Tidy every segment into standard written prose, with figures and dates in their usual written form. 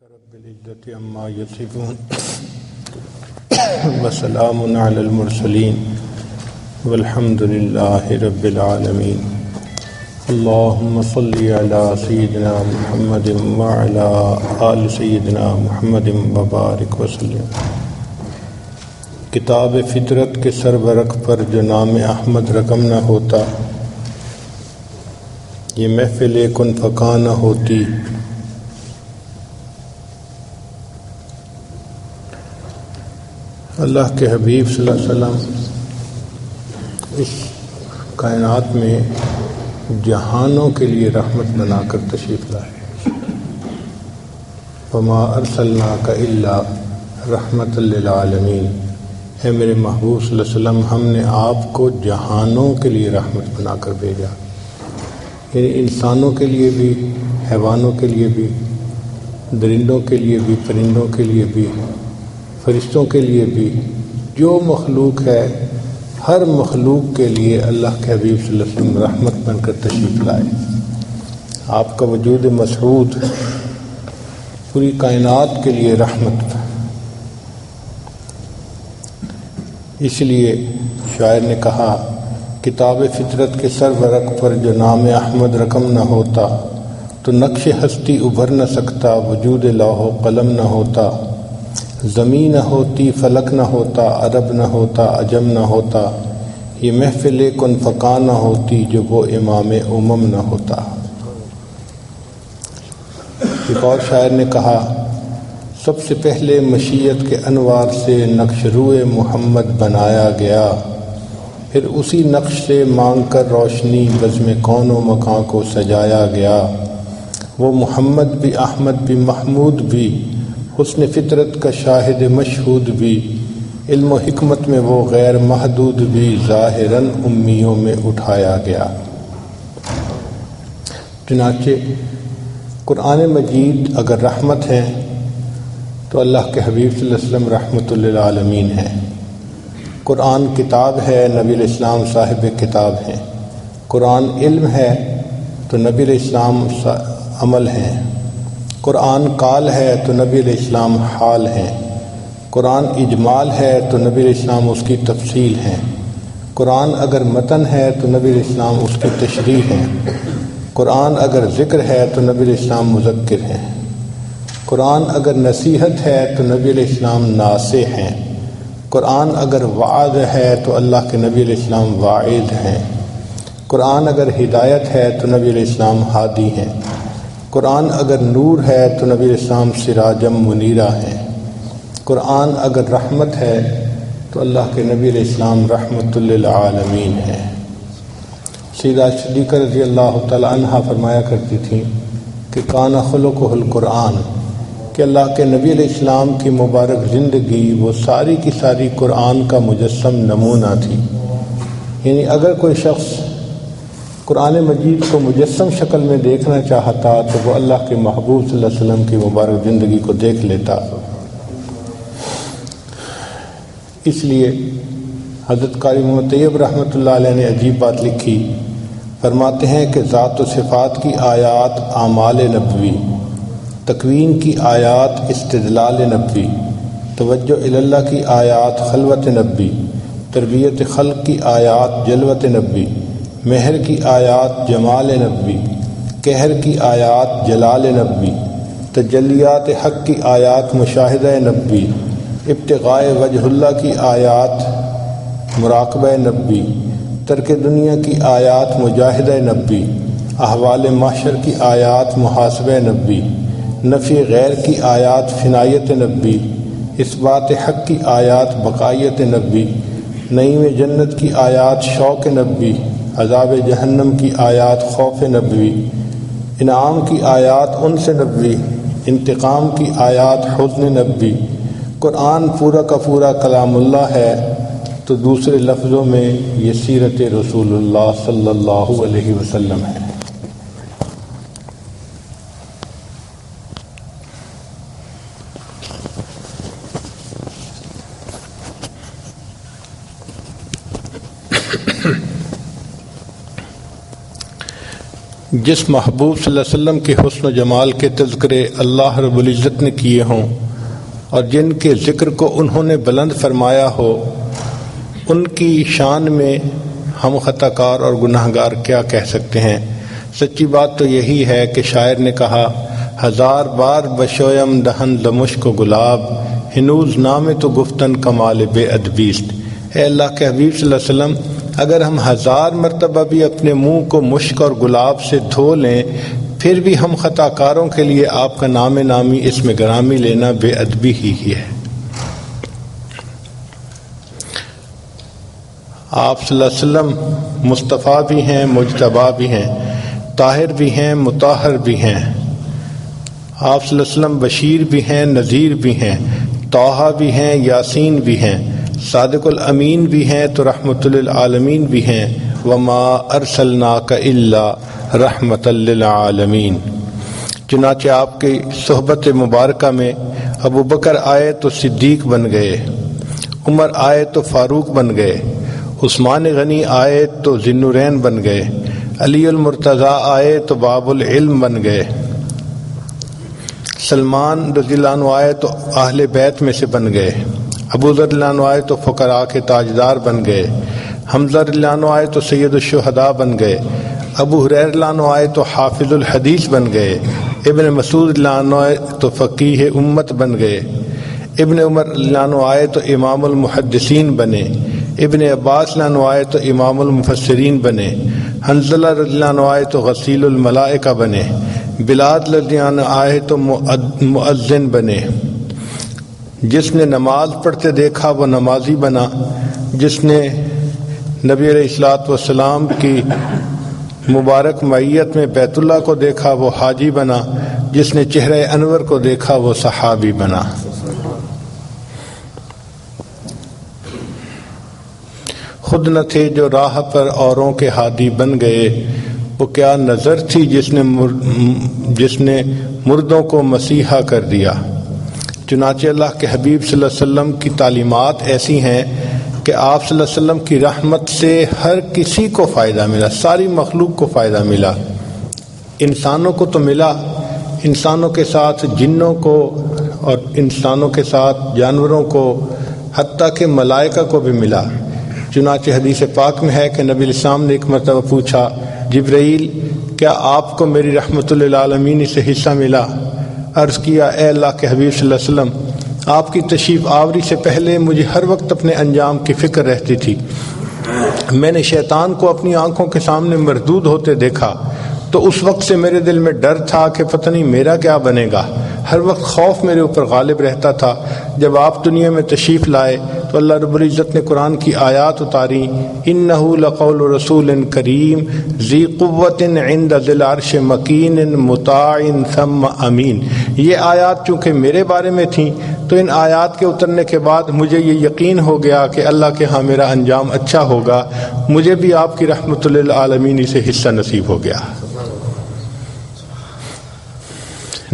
رب العزة عما يصفون وسلام على المرسلين والحمد لله رب العالمين. اللهم صل على سيدنا محمد وعلى آل سيدنا محمد وبارك وسلم. کتاب فطرت کے سربرق پر جو نام احمد رقم نہ ہوتا، یہ محفل کن فکا نہ ہوتی. اللہ کے حبیب صلی اللہ علیہ وسلم اس کائنات میں جہانوں کے لیے رحمت بنا کر تشریف لائے. وما ارسلناک الا رحمت للعالمین. اے میرے محبوب صلی اللہ علیہ وسلم، ہم نے آپ کو جہانوں کے لیے رحمت بنا کر بھیجا، یعنی انسانوں کے لیے بھی، حیوانوں کے لیے بھی، درندوں کے لیے بھی، پرندوں کے لیے بھی، فرشتوں کے لیے بھی. جو مخلوق ہے ہر مخلوق کے لیے اللہ کے حبیب صلی اللہ علیہ وسلم رحمت بن کر تشریف لائے. آپ کا وجود مسعود پوری کائنات کے لیے رحمت. اس لیے شاعر نے کہا، کتاب فطرت کے سربرق پر جو نام احمد رقم نہ ہوتا تو نقش ہستی ابھر نہ سکتا، وجود لوح و قلم نہ ہوتا، زمین نہ ہوتی، فلک نہ ہوتا، عرب نہ ہوتا، عجم نہ ہوتا، یہ محفل کن فکا نہ ہوتی جو وہ امام امم نہ ہوتا. ایک اور شاعر نے کہا، سب سے پہلے مشیت کے انوار سے نقش روئے محمد بنایا گیا، پھر اسی نقش سے مانگ کر روشنی بزم کون و مکان کو سجایا گیا. وہ محمد بھی، احمد بھی، محمود بھی، حسن فطرت کا شاہد مشہود بھی، علم و حکمت میں وہ غیر محدود بھی، ظاہراً امیوں میں اٹھایا گیا. چنانچہ قرآن مجید اگر رحمت ہے تو اللہ کے حبیب صلی اللہ علیہ وسلم رحمت للعالمین ہیں. قرآن کتاب ہے، نبی علیہ السلام صاحب کتاب ہیں. قرآن علم ہے تو نبی علیہ السلام عمل ہیں. قرآن قال ہے تو نبی علیہ السلام حال ہیں. قرآن اجمال ہے تو نبی علیہ السلام اس کی تفصیل ہیں. قرآن اگر متن ہے تو نبی علیہ السلام اس کی تشریح ہیں. قرآن اگر ذکر ہے تو نبی علیہ السلام مذکر ہیں. قرآن اگر نصیحت ہے تو نبی علیہ السلام ناصح ہیں. قرآن اگر وعظ ہے تو اللہ کے نبی علیہ السلام واعظ ہیں. قرآن اگر ہدایت ہے تو نبی علیہ السلام ہادی ہیں. قرآن اگر نور ہے تو نبی علیہ السلام سراجم منیرہ ہیں. قرآن اگر رحمت ہے تو اللہ کے نبی علیہ السلام رحمت للعالمین ہیں. سیدہ صدیقہ رضی اللہ تعالی عنہ فرمایا کرتی تھیں کہ کان خلقہ القرآن، کہ اللہ کے نبی علیہ السلام کی مبارک زندگی وہ ساری کی ساری قرآن کا مجسم نمونہ تھی. یعنی اگر کوئی شخص قرآن مجید کو مجسم شکل میں دیکھنا چاہتا تو وہ اللہ کے محبوب صلی اللہ علیہ وسلم کی مبارک زندگی کو دیکھ لیتا. اس لیے حضرت قاری محمد طیب رحمۃ اللہ علیہ نے عجیب بات لکھی. فرماتے ہیں کہ ذات و صفات کی آیات اعمال نبوی، تکوین کی آیات استدلال نبوی، توجہ اللہ کی آیات خلوت نبوی، تربیت خلق کی آیات جلوت نبوی، مہر کی آیات جمال نبوی، قہر کی آیات جلال نبوی، تجلیات حق کی آیات مشاہدہ نبوی، ابتغاء وجہ اللہ کی آیات مراقبہ نبوی، ترک دنیا کی آیات مجاہدہ نبوی، احوال محشر کی آیات محاسبہ نبوی، نفی غیر کی آیات فنایت نبوی، اثبات حق کی آیات بقائیت نبوی، نعیم جنت کی آیات شوق نبوی، عذاب جہنم کی آیات خوف نبوی، انعام کی آیات انس نبوی، انتقام کی آیات حزن نبوی. قرآن پورا کا پورا کلام اللہ ہے تو دوسرے لفظوں میں یہ سیرت رسول اللہ صلی اللہ علیہ وسلم ہے. جس محبوب صلی اللہ علیہ وسلم کے حسن و جمال کے تذکرے اللہ رب العزت نے کیے ہوں اور جن کے ذکر کو انہوں نے بلند فرمایا ہو، ان کی شان میں ہم خطا کار اور گناہ گار کیا کہہ سکتے ہیں؟ سچی بات تو یہی ہے کہ شاعر نے کہا، ہزار بار بشویم دہن لمشک و گلاب، ہنوز نام تو گفتن کمال بے ادبیست۔ اے اللہ کے حبیب صلی اللہ علیہ وسلم، اگر ہم ہزار مرتبہ بھی اپنے منہ کو مشک اور گلاب سے دھو لیں، پھر بھی ہم خطا کاروں کے لیے آپ کا نام نامی اسم گرامی لینا بے ادبی ہی ہے۔ آپ صلی اللہ علیہ وسلم مصطفیٰ بھی ہیں، مجتبیٰ بھی ہیں، طاہر بھی ہیں، مطہر بھی ہیں۔ آپ صلی اللہ علیہ وسلم بشیر بھی ہیں، نذیر بھی ہیں، طٰہٰ بھی ہیں، یاسین بھی ہیں، صادق الامین بھی ہیں تو رحمت للعالمین بھی ہیں۔ وما ارسلناک الا رحمت للعالمین۔ چنانچہ آپ کی صحبت مبارکہ میں ابو بکر آئے تو صدیق بن گئے، عمر آئے تو فاروق بن گئے، عثمان غنی آئے تو ذی النورین بن گئے، علی المرتضیٰ آئے تو باب العلم بن گئے، سلمان رضی اللہ عنہ آئے تو اہل بیت میں سے بن گئے، ابو ذر رضی اللہ عنہ آئے تو فقراء کے تاجدار بن گئے، حمزہ رضی اللہ عنہ آئے تو سید الشہداء بن گئے، ابو ہریرہ رضی اللہ عنہ آئے تو حافظ الحدیث بن گئے، ابن مسعود رضی اللہ عنہ آئے تو فقیہ امت بن گئے، ابن عمر رضی اللہ عنہ آئے تو امام المحدثین بنے، ابن عباس رضی اللہ عنہ آئے تو امام المفسرین بنے، حنظلہ رضی اللہ عنہ آئے تو غسیل الملائکہ بنے، بلال رضی اللہ عنہ آئے تو مؤذن بنے۔ جس نے نماز پڑھتے دیکھا وہ نمازی بنا، جس نے نبی علیہ الصلوۃ والسلام کی مبارک معیت میں بیت اللہ کو دیکھا وہ حاجی بنا، جس نے چہرہ انور کو دیکھا وہ صحابی بنا۔ خود نہ تھے جو راہ پر اوروں کے ہادی بن گئے، وہ کیا نظر تھی جس نے مردوں کو مسیحا کر دیا۔ چنانچہ اللہ کے حبیب صلی اللہ علیہ وسلم کی تعلیمات ایسی ہیں کہ آپ صلی اللہ علیہ وسلم کی رحمت سے ہر کسی کو فائدہ ملا، ساری مخلوق کو فائدہ ملا۔ انسانوں کو تو ملا، انسانوں کے ساتھ جنوں کو اور انسانوں کے ساتھ جانوروں کو، حتیٰ کہ ملائکہ کو بھی ملا۔ چنانچہ حدیث پاک میں ہے کہ نبی علیہ السلام نے ایک مرتبہ پوچھا، جبرائیل کیا آپ کو میری رحمت للعالمین سے حصہ ملا؟ عرض کیا، اے اللہ کے حبیب صلی اللہ علیہ وسلم، آپ کی تشریف آوری سے پہلے مجھے ہر وقت اپنے انجام کی فکر رہتی تھی۔ میں نے شیطان کو اپنی آنکھوں کے سامنے مردود ہوتے دیکھا تو اس وقت سے میرے دل میں ڈر تھا کہ پتہ نہیں میرا کیا بنے گا، ہر وقت خوف میرے اوپر غالب رہتا تھا۔ جب آپ دنیا میں تشریف لائے تو اللہ رب العزت نے قرآن کی آیات اتاری، انہ لقول رسول کریم ذی قوت عند ذی العرش مکین مطاع ثم امین۔ یہ آیات چونکہ میرے بارے میں تھیں تو ان آیات کے اترنے کے بعد مجھے یہ یقین ہو گیا کہ اللہ کے ہاں میرا انجام اچھا ہوگا، مجھے بھی آپ کی رحمت للعالمین سے حصہ نصیب ہو گیا۔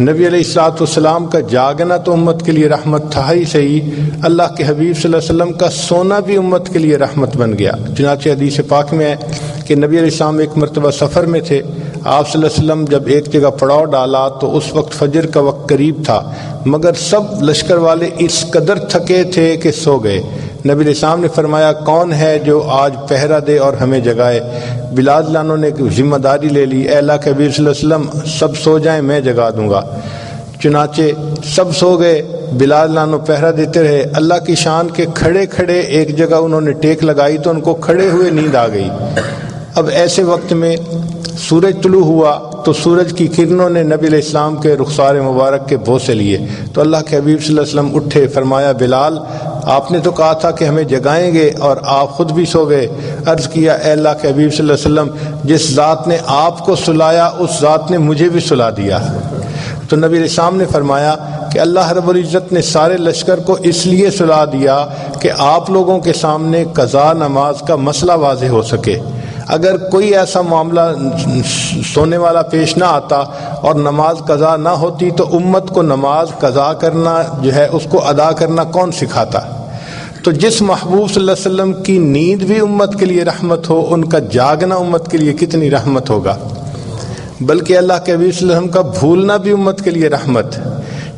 نبی علیہ الصلوۃ والسلام کا جاگنا تو امت کے لیے رحمت تھا ہی صحیح، اللہ کے حبیب صلی اللہ علیہ وسلم کا سونا بھی امت کے لیے رحمت بن گیا۔ چنانچہ حدیث پاک میں ہے کہ نبی علیہ السلام ایک مرتبہ سفر میں تھے، آپ صلی اللہ علیہ وسلم جب ایک جگہ پڑاؤ ڈالا تو اس وقت فجر کا وقت قریب تھا، مگر سب لشکر والے اس قدر تھکے تھے کہ سو گئے۔ نبی علیہ السلام نے فرمایا، کون ہے جو آج پہرا دے اور ہمیں جگائے؟ بلال رضی اللہ عنہ نے ذمہ داری لے لی، اے اللہ کے حبیب صلی اللہ علیہ وسلم سب سو جائیں میں جگا دوں گا۔ چنانچہ سب سو گئے، بلال رضی اللہ عنہ پہرا دیتے رہے۔ اللہ کی شان کے کھڑے کھڑے ایک جگہ انہوں نے ٹیک لگائی تو ان کو کھڑے ہوئے نیند آ گئی۔ اب ایسے وقت میں سورج طلوع ہوا تو سورج کی کرنوں نے نبی علیہ السلام کے رخسار مبارک کے بوسے لیے تو اللہ کے حبیب صلی اللہ علیہ وسلم اٹھے، فرمایا، بلال آپ نے تو کہا تھا کہ ہمیں جگائیں گے اور آپ خود بھی سو گئے۔ عرض کیا، اے اللہ کے حبیب صلی اللہ علیہ وسلم، جس ذات نے آپ کو سلایا اس ذات نے مجھے بھی سلا دیا۔ تو نبی علیہ السلام نے فرمایا کہ اللہ رب العزت نے سارے لشکر کو اس لیے سلا دیا کہ آپ لوگوں کے سامنے قضا نماز کا مسئلہ واضح ہو سکے۔ اگر کوئی ایسا معاملہ سونے والا پیش نہ آتا اور نماز قضا نہ ہوتی تو امت کو نماز قضا کرنا جو ہے اس کو ادا کرنا کون سکھاتا؟ تو جس محبوب صلی اللہ علیہ وسلم کی نیند بھی امت کے لیے رحمت ہو، ان کا جاگنا امت کے لیے کتنی رحمت ہوگا۔ بلکہ اللہ کے نبی صلی اللہ علیہ وسلم کا بھولنا بھی امت کے لیے رحمت۔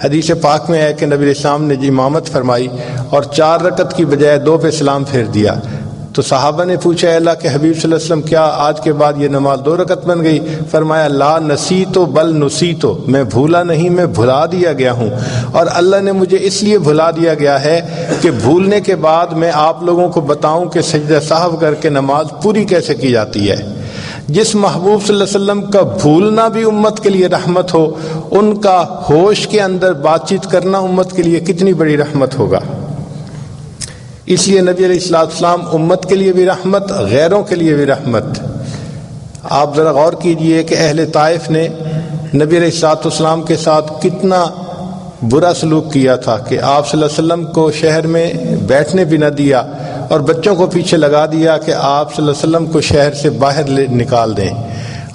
حدیث پاک میں ہے کہ نبی علیہ السلام نے امامت فرمائی اور 4 رکعت کی بجائے 2 پہ سلام پھیر دیا، تو صحابہ نے پوچھا، اے اللہ کے حبیب صلی اللہ علیہ وسلم کیا آج کے بعد یہ نماز 2 رکعت بن گئی؟ فرمایا لا نسیتو بل نسیتو، میں بھولا نہیں، میں بھلا دیا گیا ہوں، اور اللہ نے مجھے اس لیے بھلا دیا گیا ہے کہ بھولنے کے بعد میں آپ لوگوں کو بتاؤں کہ سجدہ سہو کر کے نماز پوری کیسے کی جاتی ہے۔ جس محبوب صلی اللہ علیہ وسلم کا بھولنا بھی امت کے لیے رحمت ہو، ان کا ہوش کے اندر بات چیت کرنا امت کے لیے کتنی بڑی رحمت ہوگا۔ اس لیے نبی علیہ السلام امت کے لیے بھی رحمت، غیروں کے لیے بھی رحمت۔ آپ ذرا غور کیجئے کہ اہل طائف نے نبی علیہ السلام کے ساتھ کتنا برا سلوک کیا تھا کہ آپ صلی اللہ علیہ وسلم کو شہر میں بیٹھنے بھی نہ دیا اور بچوں کو پیچھے لگا دیا کہ آپ صلی اللہ علیہ وسلم کو شہر سے باہر نکال دیں۔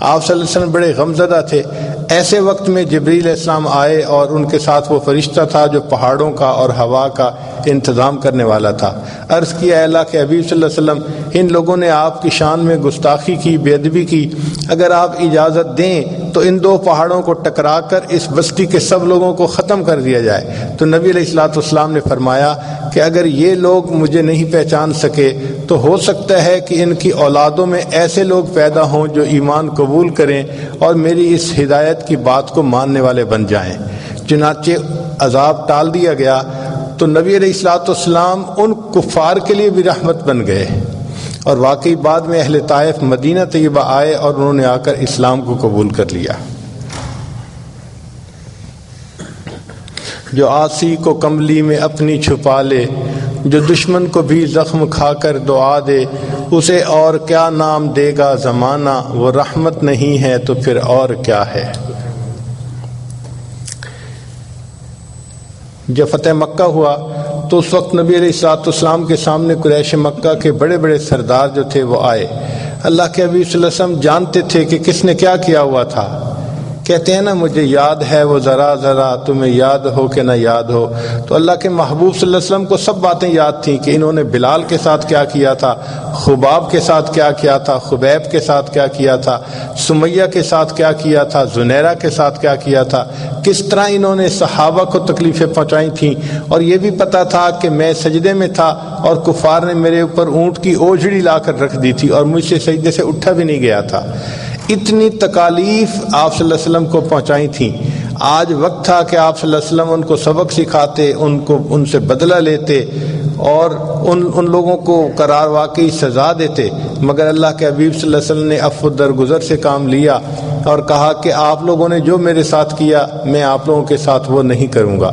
آپ صلی اللہ علیہ وسلم بڑے غمزدہ تھے۔ ایسے وقت میں جبریل علیہ السلام آئے اور ان کے ساتھ وہ فرشتہ تھا جو پہاڑوں کا اور ہوا کا انتظام کرنے والا تھا۔ عرض کیا، اے اللہ کے حبیب صلی اللہ علیہ وسلم، ان لوگوں نے آپ کی شان میں گستاخی کی، بے ادبی کی، اگر آپ اجازت دیں تو ان 2 پہاڑوں کو ٹکرا کر اس بستی کے سب لوگوں کو ختم کر دیا جائے۔ تو نبی علیہ السلام نے فرمایا کہ اگر یہ لوگ مجھے نہیں پہچان سکے تو ہو سکتا ہے کہ ان کی اولادوں میں ایسے لوگ پیدا ہوں جو ایمان قبول کریں اور میری اس ہدایت کی بات کو ماننے والے بن جائیں۔ چنانچہ عذاب ٹال دیا گیا تو نبی علیہ السلام ان کفار کے لیے بھی رحمت بن گئے، اور واقعی بعد میں اہل طائف مدینہ طیبہ آئے اور انہوں نے آ کر اسلام کو قبول کر لیا۔ جو آسی کو کملی میں اپنی چھپا لے، جو دشمن کو بھی زخم کھا کر دعا دے، اسے اور کیا نام دے گا زمانہ، وہ رحمت نہیں ہے تو پھر اور کیا ہے۔ جب فتح مکہ ہوا تو اس وقت نبی علیہ السلام کے سامنے قریش مکہ کے بڑے بڑے سردار جو تھے وہ آئے۔ اللہ کے حبیب صلی اللہ علیہ وسلم جانتے تھے کہ کس نے کیا کیا ہوا تھا۔ کہتے ہیں نا، مجھے یاد ہے وہ ذرا ذرا، تمہیں یاد ہو کہ نہ یاد ہو۔ تو اللہ کے محبوب صلی اللہ علیہ وسلم کو سب باتیں یاد تھیں کہ انہوں نے بلال کے ساتھ کیا کیا تھا، خباب کے ساتھ کیا کیا تھا، خبیب کے ساتھ کیا کیا تھا، سمیہ کے ساتھ کیا کیا تھا، زنیرہ کے ساتھ کیا کیا تھا، کس طرح انہوں نے صحابہ کو تکلیفیں پہنچائی تھیں، اور یہ بھی پتہ تھا کہ میں سجدے میں تھا اور کفار نے میرے اوپر اونٹ کی اوجھڑی لا کر رکھ دی تھی اور مجھ سے سجدے سے اٹھا بھی نہیں گیا تھا۔ اتنی تکالیف آپ صلی اللہ علیہ وسلم کو پہنچائی تھیں۔ آج وقت تھا کہ آپ صلی اللہ علیہ وسلم ان کو سبق سکھاتے، ان سے بدلہ لیتے اور ان لوگوں کو قرار واقعی سزا دیتے، مگر اللہ کے حبیب صلی اللہ علیہ وسلم نے عفو درگزر سے کام لیا اور کہا کہ آپ لوگوں نے جو میرے ساتھ کیا میں آپ لوگوں کے ساتھ وہ نہیں کروں گا۔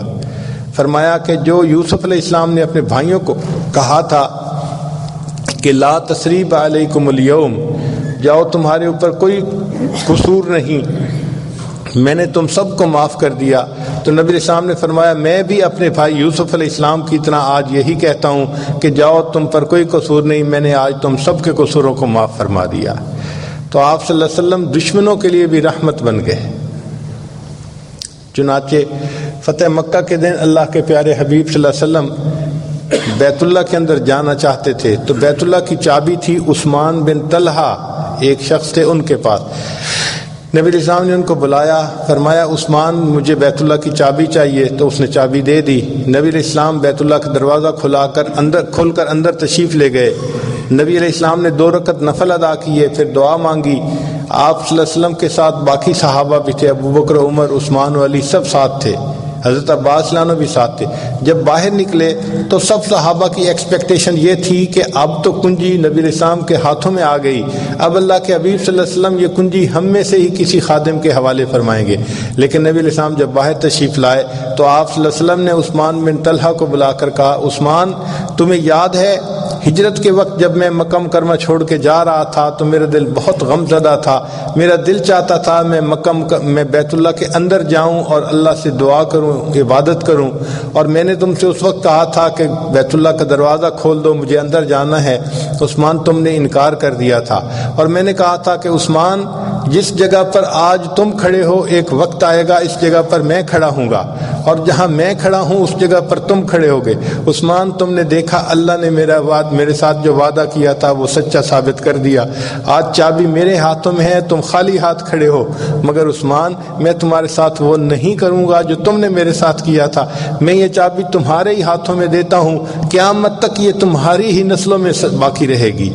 فرمایا کہ جو یوسف علیہ السلام نے اپنے بھائیوں کو کہا تھا کہ لا تثریب علیکم اليوم، جاؤ تمہارے اوپر کوئی قصور نہیں، میں نے تم سب کو معاف کر دیا، تو نبی علیہ السلام نے فرمایا میں بھی اپنے بھائی یوسف علیہ السلام کی طرح آج یہی کہتا ہوں کہ جاؤ تم پر کوئی قصور نہیں، میں نے آج تم سب کے قصوروں کو معاف فرما دیا۔ تو آپ صلی اللہ علیہ وسلم دشمنوں کے لیے بھی رحمت بن گئے۔ چنانچہ فتح مکہ کے دن اللہ کے پیارے حبیب صلی اللہ علیہ وسلم بیت اللہ کے اندر جانا چاہتے تھے، تو بیت اللہ کی چابی تھی عثمان بن طلحہ، ایک شخص تھے ان کے پاس۔ نبی علیہ السلام نے ان کو بلایا، فرمایا عثمان مجھے بیت اللہ کی چابی چاہیے، تو اس نے چابی دے دی۔ نبی علیہ السلام بیت اللہ کا دروازہ کھول کر اندر تشریف لے گئے۔ نبی علیہ السلام نے 2 رکعت نفل ادا کیے، پھر دعا مانگی۔ آپ صلی اللہ علیہ وسلم کے ساتھ باقی صحابہ بھی تھے، ابو بکر، عمر، عثمان و علی سب ساتھ تھے، حضرت عباس عنہ بھی ساتھ تھے۔ جب باہر نکلے تو سب صحابہ کی ایکسپیکٹیشن یہ تھی کہ اب تو کنجی نبی علیہ السلام کے ہاتھوں میں آ گئی، اب اللہ کے حبیب صلی اللہ علیہ وسلم یہ کنجی ہم میں سے ہی کسی خادم کے حوالے فرمائیں گے۔ لیکن نبی علیہ السلام جب باہر تشریف لائے تو آپ صلی اللہ علیہ وسلم نے عثمان بن طلحہ کو بلا کر کہا، عثمان تمہیں یاد ہے ہجرت کے وقت جب میں مکہ مکرمہ چھوڑ کے جا رہا تھا تو میرا دل بہت غم زدہ تھا، میرا دل چاہتا تھا میں بیت اللہ کے اندر جاؤں اور اللہ سے دعا کروں، عبادت کروں، اور میں نے تم سے اس وقت کہا تھا کہ بیت اللہ کا دروازہ کھول دو، مجھے اندر جانا ہے۔ عثمان تم نے انکار کر دیا تھا، اور میں نے کہا تھا کہ عثمان جس جگہ پر آج تم کھڑے ہو ایک وقت آئے گا اس جگہ پر میں کھڑا ہوں گا، اور جہاں میں کھڑا ہوں اس جگہ پر تم کھڑے ہوگے۔ عثمان تم نے دیکھا اللہ نے میرے ساتھ جو وعدہ کیا تھا وہ سچا ثابت کر دیا، آج چابی میرے ہاتھوں میں ہے، تم خالی ہاتھ کھڑے ہو، مگر عثمان میں تمہارے ساتھ وہ نہیں کروں گا جو تم نے میرے ساتھ کیا تھا، میں یہ چابی تمہارے ہی ہاتھوں میں دیتا ہوں، قیامت تک یہ تمہاری ہی نسلوں میں باقی رہے گی۔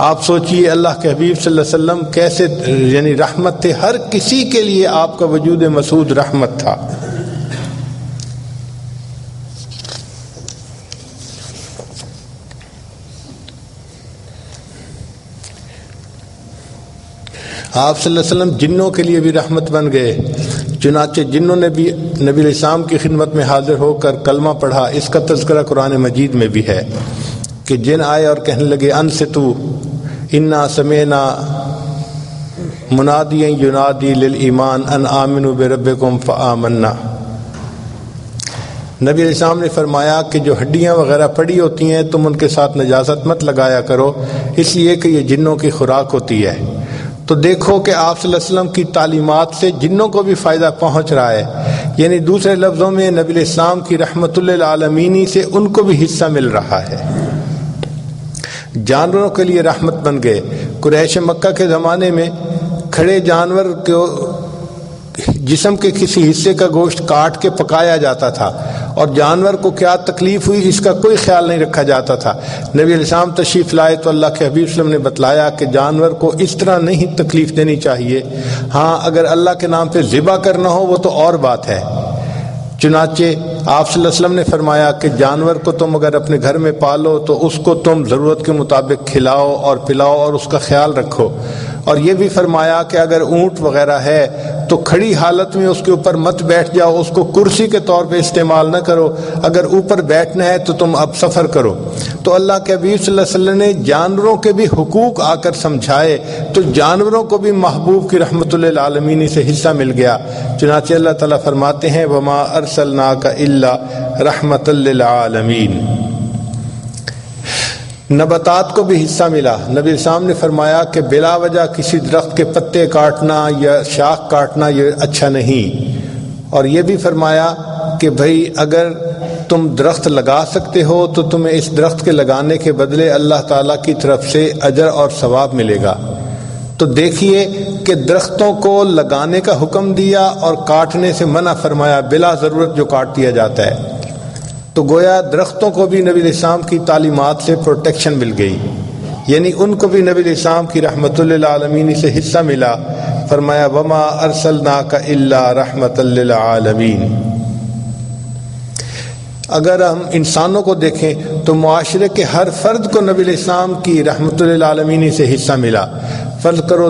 آپ سوچئے اللہ کے حبیب صلی اللہ علیہ وسلم کیسے یعنی رحمت تھے، ہر کسی کے لیے آپ کا وجود مسعود رحمت تھا۔ آپ صلی اللہ علیہ وسلم جنوں کے لیے بھی رحمت بن گئے، چنانچہ جنوں نے بھی نبی علیہ السلام کی خدمت میں حاضر ہو کر کلمہ پڑھا۔ اس کا تذکرہ قرآن مجید میں بھی ہے کہ جن آئے اور کہنے لگے انصتو انا سمعنا منادیا ینادی للایمان ان آمنوا بربکم فآمنا۔ نبی علیہ السلام نے فرمایا کہ جو ہڈیاں وغیرہ پڑی ہوتی ہیں تم ان کے ساتھ نجاست مت لگایا کرو، اس لیے کہ یہ جنوں کی خوراک ہوتی ہے۔ تو دیکھو کہ آپ صلی اللہ علیہ وسلم کی تعلیمات سے جنوں کو بھی فائدہ پہنچ رہا ہے، یعنی دوسرے لفظوں میں نبی علیہ السلام کی رحمت للعالمین سے ان کو بھی حصہ مل رہا ہے۔ جانوروں کے لیے رحمت بن گئے۔ قریش مکہ کے زمانے میں کھڑے جانور کو جسم کے کسی حصے کا گوشت کاٹ کے پکایا جاتا تھا، اور جانور کو کیا تکلیف ہوئی اس کا کوئی خیال نہیں رکھا جاتا تھا۔ نبی علیہ السلام تشریف لائے تو اللہ کے حبیب صلی اللہ علیہ وسلم نے بتلایا کہ جانور کو اس طرح نہیں تکلیف دینی چاہیے، ہاں اگر اللہ کے نام پہ ذبح کرنا ہو وہ تو اور بات ہے۔ چنانچہ آپ صلی اللہ علیہ وسلم نے فرمایا کہ جانور کو تم اگر اپنے گھر میں پالو تو اس کو تم ضرورت کے مطابق کھلاؤ اور پلاؤ اور اس کا خیال رکھو، اور یہ بھی فرمایا کہ اگر اونٹ وغیرہ ہے تو کھڑی حالت میں اس کے اوپر مت بیٹھ جاؤ، اس کو کرسی کے طور پہ استعمال نہ کرو، اگر اوپر بیٹھنا ہے تو تم اب سفر کرو۔ تو اللہ کے حبیب صلی اللہ علیہ وسلم نے جانوروں کے بھی حقوق آ کر سمجھائے، تو جانوروں کو بھی محبوب کی رحمت للعالمین سے حصہ مل گیا۔ چنانچہ اللہ تعالیٰ فرماتے ہیں وما ارسلناک الا رحمت للعالمین۔ نباتات کو بھی حصہ ملا۔ نبی السلام نے فرمایا کہ بلا وجہ کسی درخت کے پتے کاٹنا یا شاخ کاٹنا یہ اچھا نہیں، اور یہ بھی فرمایا کہ بھئی اگر تم درخت لگا سکتے ہو تو تمہیں اس درخت کے لگانے کے بدلے اللہ تعالیٰ کی طرف سے اجر اور ثواب ملے گا۔ تو دیکھیے کہ درختوں کو لگانے کا حکم دیا اور کاٹنے سے منع فرمایا، بلا ضرورت جو کاٹ دیا جاتا ہے۔ تو گویا درختوں کو بھی نبی علیہ السلام کی تعلیمات سے پروٹیکشن مل گئی، یعنی ان کو بھی نبی علیہ السلام کی رحمت للعالمین سے حصہ ملا۔ فرمایا وما ارسلناک الا رحمت للعالمین۔ اگر ہم انسانوں کو دیکھیں تو معاشرے کے ہر فرد کو نبی علیہ السلام کی رحمت للعالمین سے حصہ ملا۔ فرض کرو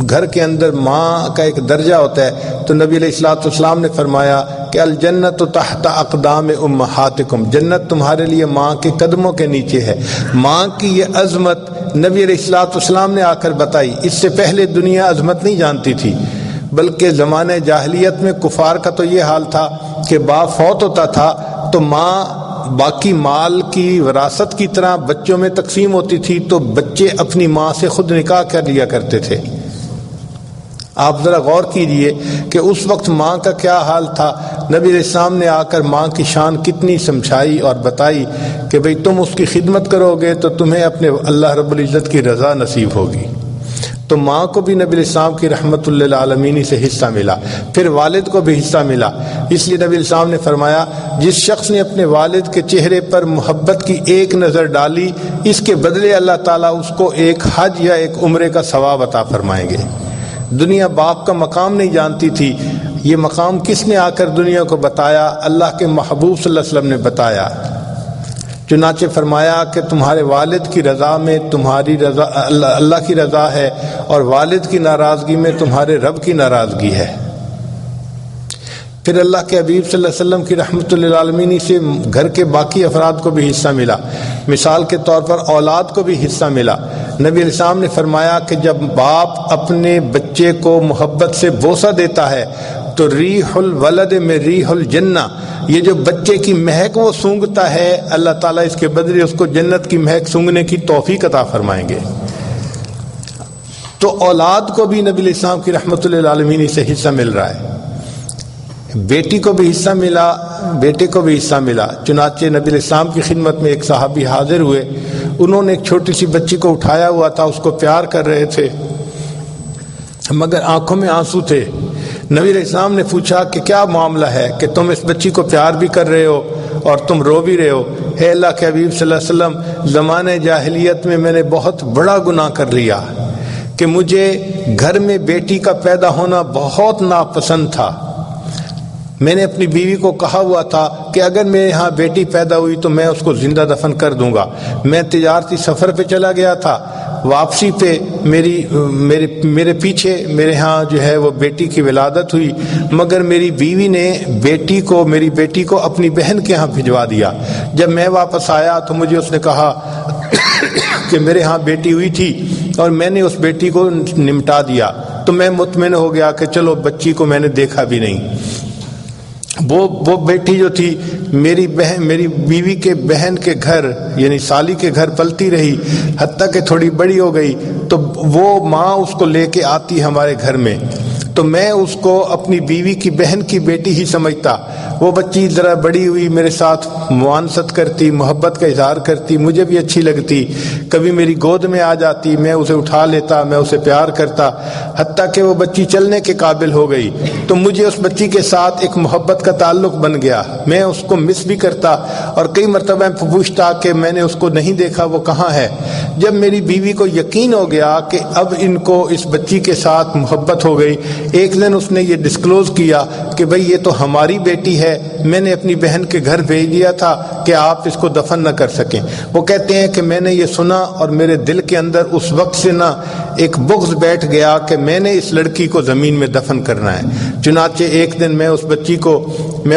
گھر کے اندر ماں کا ایک درجہ ہوتا ہے، تو نبی علیہ السلام نے فرمایا کہ الجنت تحت اقدام امہاتکم، جنت تمہارے لیے ماں کے قدموں کے نیچے ہے۔ ماں کی یہ عظمت نبی علیہ السلام نے آ کر بتائی، اس سے پہلے دنیا عظمت نہیں جانتی تھی، بلکہ زمانہ جاہلیت میں کفار کا تو یہ حال تھا کہ باپ فوت ہوتا تھا تو ماں باقی مال کی وراثت کی طرح بچوں میں تقسیم ہوتی تھی، تو بچے اپنی ماں سے خود نکاح کر لیا کرتے تھے۔ آپ ذرا غور کیجئے کہ اس وقت ماں کا کیا حال تھا۔ نبی علیہ السلام نے آ کر ماں کی شان کتنی سمجھائی اور بتائی کہ بھئی تم اس کی خدمت کرو گے تو تمہیں اپنے اللہ رب العزت کی رضا نصیب ہوگی۔ تو ماں کو بھی نبی علیہ السلام کی رحمت للعالمین سے حصہ ملا، پھر والد کو بھی حصہ ملا۔ اس لیے نبی علیہ السلام نے فرمایا جس شخص نے اپنے والد کے چہرے پر محبت کی ایک نظر ڈالی، اس کے بدلے اللہ تعالیٰ اس کو ایک حج یا ایک عمرے کا ثواب عطا فرمائیں گے۔ دنیا باپ کا مقام نہیں جانتی تھی، یہ مقام کس نے آ کر دنیا کو بتایا؟ اللہ کے محبوب صلی اللہ علیہ وسلم نے بتایا۔ چنانچہ فرمایا کہ تمہارے والد کی رضا میں تمہاری رضا اللہ کی رضا ہے، اور والد کی ناراضگی میں تمہارے رب کی ناراضگی ہے۔ پھر اللہ کے حبیب صلی اللہ علیہ وسلم کی رحمت للعالمین سے گھر کے باقی افراد کو بھی حصہ ملا۔ مثال کے طور پر اولاد کو بھی حصہ ملا۔ نبی علیہ السلام نے فرمایا کہ جب باپ اپنے بچے کو محبت سے بوسہ دیتا ہے تو ریح الولد میں ریح الجنہ، یہ جو بچے کی مہک وہ سونگتا ہے، اللہ تعالیٰ اس کے بدلے اس کو جنت کی مہک سونگنے کی توفیق عطا فرمائیں گے۔ تو اولاد کو بھی نبی علیہ السلام کی رحمت للعالمین سے حصہ مل رہا ہے، بیٹی کو بھی حصہ ملا، بیٹے کو بھی حصہ ملا۔ چنانچہ نبی علیہ السلام کی خدمت میں ایک صحابی حاضر ہوئے، انہوں نے ایک چھوٹی سی بچی کو اٹھایا ہوا تھا، اس کو پیار کر رہے تھے مگر آنکھوں میں آنسو تھے۔ نبی علیہ السلام نے پوچھا کہ کیا معاملہ ہے کہ تم اس بچی کو پیار بھی کر رہے ہو اور تم رو بھی رہے ہو؟ اے اللہ کے حبیب صلی اللہ علیہ وسلم، زمانے جاہلیت میں میں نے بہت بڑا گناہ کر لیا کہ مجھے گھر میں بیٹی کا پیدا ہونا بہت ناپسند تھا۔ میں نے اپنی بیوی کو کہا ہوا تھا کہ اگر میرے ہاں بیٹی پیدا ہوئی تو میں اس کو زندہ دفن کر دوں گا۔ میں تجارتی سفر پہ چلا گیا تھا، واپسی پہ میرے پیچھے میرے ہاں جو ہے وہ بیٹی کی ولادت ہوئی، مگر میری بیوی نے میری بیٹی کو اپنی بہن کے ہاں بھجوا دیا۔ جب میں واپس آیا تو مجھے اس نے کہا کہ میرے ہاں بیٹی ہوئی تھی اور میں نے اس بیٹی کو نمٹا دیا، تو میں مطمئن ہو گیا کہ چلو بچی کو میں نے دیکھا بھی نہیں۔ وہ بیٹی جو تھی میری بیوی کے بہن کے گھر یعنی سالی کے گھر پلتی رہی، حتیٰ کہ تھوڑی بڑی ہو گئی تو وہ ماں اس کو لے کے آتی ہمارے گھر میں، تو میں اس کو اپنی بیوی کی بہن کی بیٹی ہی سمجھتا۔ وہ بچی ذرا بڑی ہوئی، میرے ساتھ موانست کرتی، محبت کا اظہار کرتی، مجھے بھی اچھی لگتی، کبھی میری گود میں آ جاتی، میں اسے اٹھا لیتا، میں اسے پیار کرتا، حتیٰ کہ وہ بچی چلنے کے قابل ہو گئی تو مجھے اس بچی کے ساتھ ایک محبت کا تعلق بن گیا۔ میں اس کو مس بھی کرتا اور کئی مرتبہ پوچھتا کہ میں نے اس کو نہیں دیکھا، وہ کہاں ہے۔ جب میری بیوی کو یقین ہو گیا کہ اب ان کو اس بچی کے ساتھ محبت ہو گئی، ایک دن اس نے یہ ڈسکلوز کیا کہ بھئی یہ تو ہماری بیٹی ہے، میں نے اپنی بہن کے گھر بھیج دیا تھا کہ آپ اس کو دفن نہ کر سکیں۔ وہ کہتے ہیں کہ میں نے یہ سنا اور میرے دل کے اندر اس وقت سے نہ ایک بغض بیٹھ گیا کہ میں نے اس لڑکی کو زمین میں دفن کرنا ہے۔ چنانچہ ایک دن میں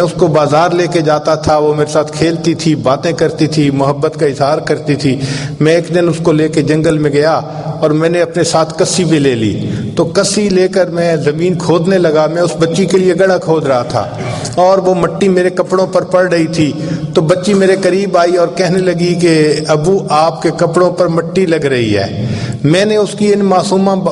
اس کو بازار لے کے جاتا تھا، وہ میرے ساتھ کھیلتی تھی، باتیں کرتی تھی، محبت کا اظہار کرتی تھی۔ میں ایک دن اس کو لے کے جنگل میں گیا اور میں نے اپنے ساتھ کسی بھی لے لی، تو کسی لے کر میں زمین کھودنے لگا۔ میں اس بچی کے لیے گڑھا کھود رہا تھا اور وہ مٹی میرے کپڑوں پر پڑ رہی تھی، تو بچی میرے قریب آئی اور کہنے لگی کہ ابو آپ کے کپڑوں پر مٹی لگ رہی ہے۔ میں نے اس کی ان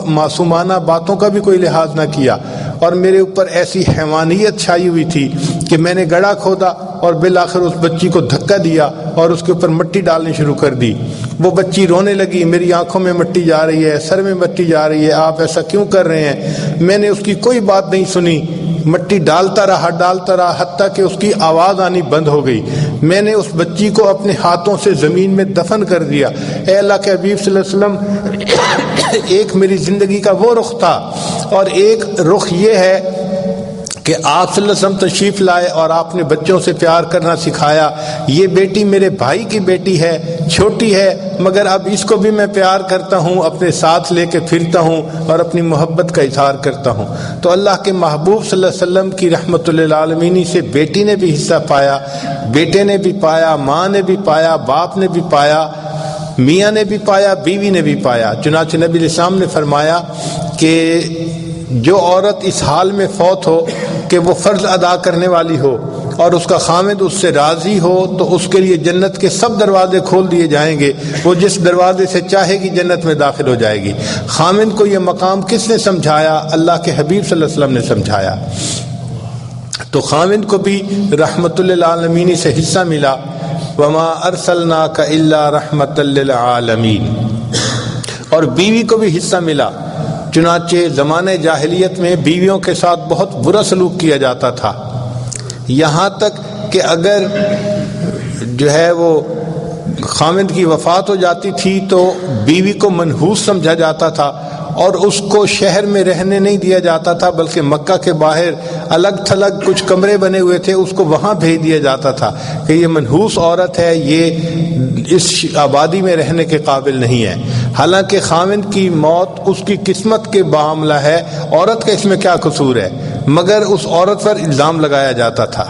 معصومانہ باتوں کا بھی کوئی لحاظ نہ کیا اور میرے اوپر ایسی حیوانیت چھائی ہوئی تھی کہ میں نے گڑھا کھودا اور بالآخر اس بچی کو دھکا دیا اور اس کے اوپر مٹی ڈالنی شروع کر دی۔ وہ بچی رونے لگی، میری آنکھوں میں مٹی جا رہی ہے، سر میں مٹی جا رہی ہے، آپ ایسا کیوں کر رہے ہیں؟ میں نے اس کی کوئی بات نہیں سنی، مٹی ڈالتا رہا حتیٰ کہ اس کی آواز آنی بند ہو گئی۔ میں نے اس بچی کو اپنے ہاتھوں سے زمین میں دفن کر دیا۔ اے اللہ کے حبیب صلی اللہ علیہ وسلم، ایک میری زندگی کا وہ رخ تھا اور ایک رخ یہ ہے کہ آپ صلی اللہ علیہ وسلم تشریف لائے اور آپ نے بچوں سے پیار کرنا سکھایا۔ یہ بیٹی میرے بھائی کی بیٹی ہے، چھوٹی ہے، مگر اب اس کو بھی میں پیار کرتا ہوں، اپنے ساتھ لے کے پھرتا ہوں اور اپنی محبت کا اظہار کرتا ہوں۔ تو اللہ کے محبوب صلی اللہ علیہ وسلم کی رحمت للعالمین سے بیٹی نے بھی حصہ پایا، بیٹے نے بھی پایا، ماں نے بھی پایا، باپ نے بھی پایا، میاں نے بھی پایا، بیوی نے بھی پایا۔ چنانچہ نبی علیہ السلام نے فرمایا کہ جو عورت اس حال میں فوت ہو کہ وہ فرض ادا کرنے والی ہو اور اس کا خامد اس سے راضی ہو تو اس کے لیے جنت کے سب دروازے کھول دیے جائیں گے، وہ جس دروازے سے چاہے گی جنت میں داخل ہو جائے گی۔ خامد کو یہ مقام کس نے سمجھایا؟ اللہ کے حبیب صلی اللہ علیہ وسلم نے سمجھایا۔ تو خامد کو بھی رحمت للعالمین سے حصہ ملا، وما ارسلناک الا رحمت للعالمین، اور بیوی کو بھی حصہ ملا۔ چنانچہ زمانے جاہلیت میں بیویوں کے ساتھ بہت برا سلوک کیا جاتا تھا، یہاں تک کہ اگر جو ہے وہ خامد کی وفات ہو جاتی تھی تو بیوی کو منحوس سمجھا جاتا تھا اور اس کو شہر میں رہنے نہیں دیا جاتا تھا، بلکہ مکہ کے باہر الگ تھلگ کچھ کمرے بنے ہوئے تھے، اس کو وہاں بھیج دیا جاتا تھا کہ یہ منحوس عورت ہے، یہ اس آبادی میں رہنے کے قابل نہیں ہے۔ حالانکہ خامد کی موت اس کی قسمت کے معاملہ ہے، عورت کا اس میں کیا قصور ہے، مگر اس عورت پر الزام لگایا جاتا تھا۔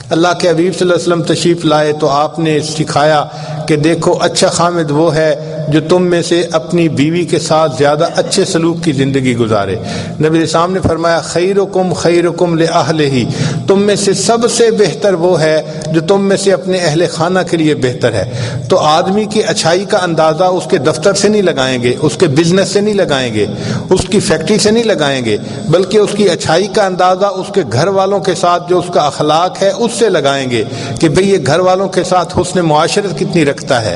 اللہ کے حبیب صلی اللہ علیہ وسلم تشریف لائے تو آپ نے سکھایا کہ دیکھو اچھا خامد وہ ہے جو تم میں سے اپنی بیوی کے ساتھ زیادہ اچھے سلوک کی زندگی گزارے۔ نبی اسلام نے فرمایا خیرکم خیرکم لأہلہ، تم میں سے سب سے بہتر وہ ہے جو تم میں سے اپنے اہل خانہ کے لیے بہتر ہے۔ تو آدمی کی اچھائی کا اندازہ اس کے دفتر سے نہیں لگائیں گے، اس کے بزنس سے نہیں لگائیں گے، اس کی فیکٹری سے نہیں لگائیں گے، بلکہ اس کی اچھائی کا اندازہ اس کے گھر والوں کے ساتھ جو اس کا اخلاق ہے اس سے لگائیں گے کہ بھئی یہ گھر والوں کے ساتھ حسن معاشرت کتنی رکھتا ہے۔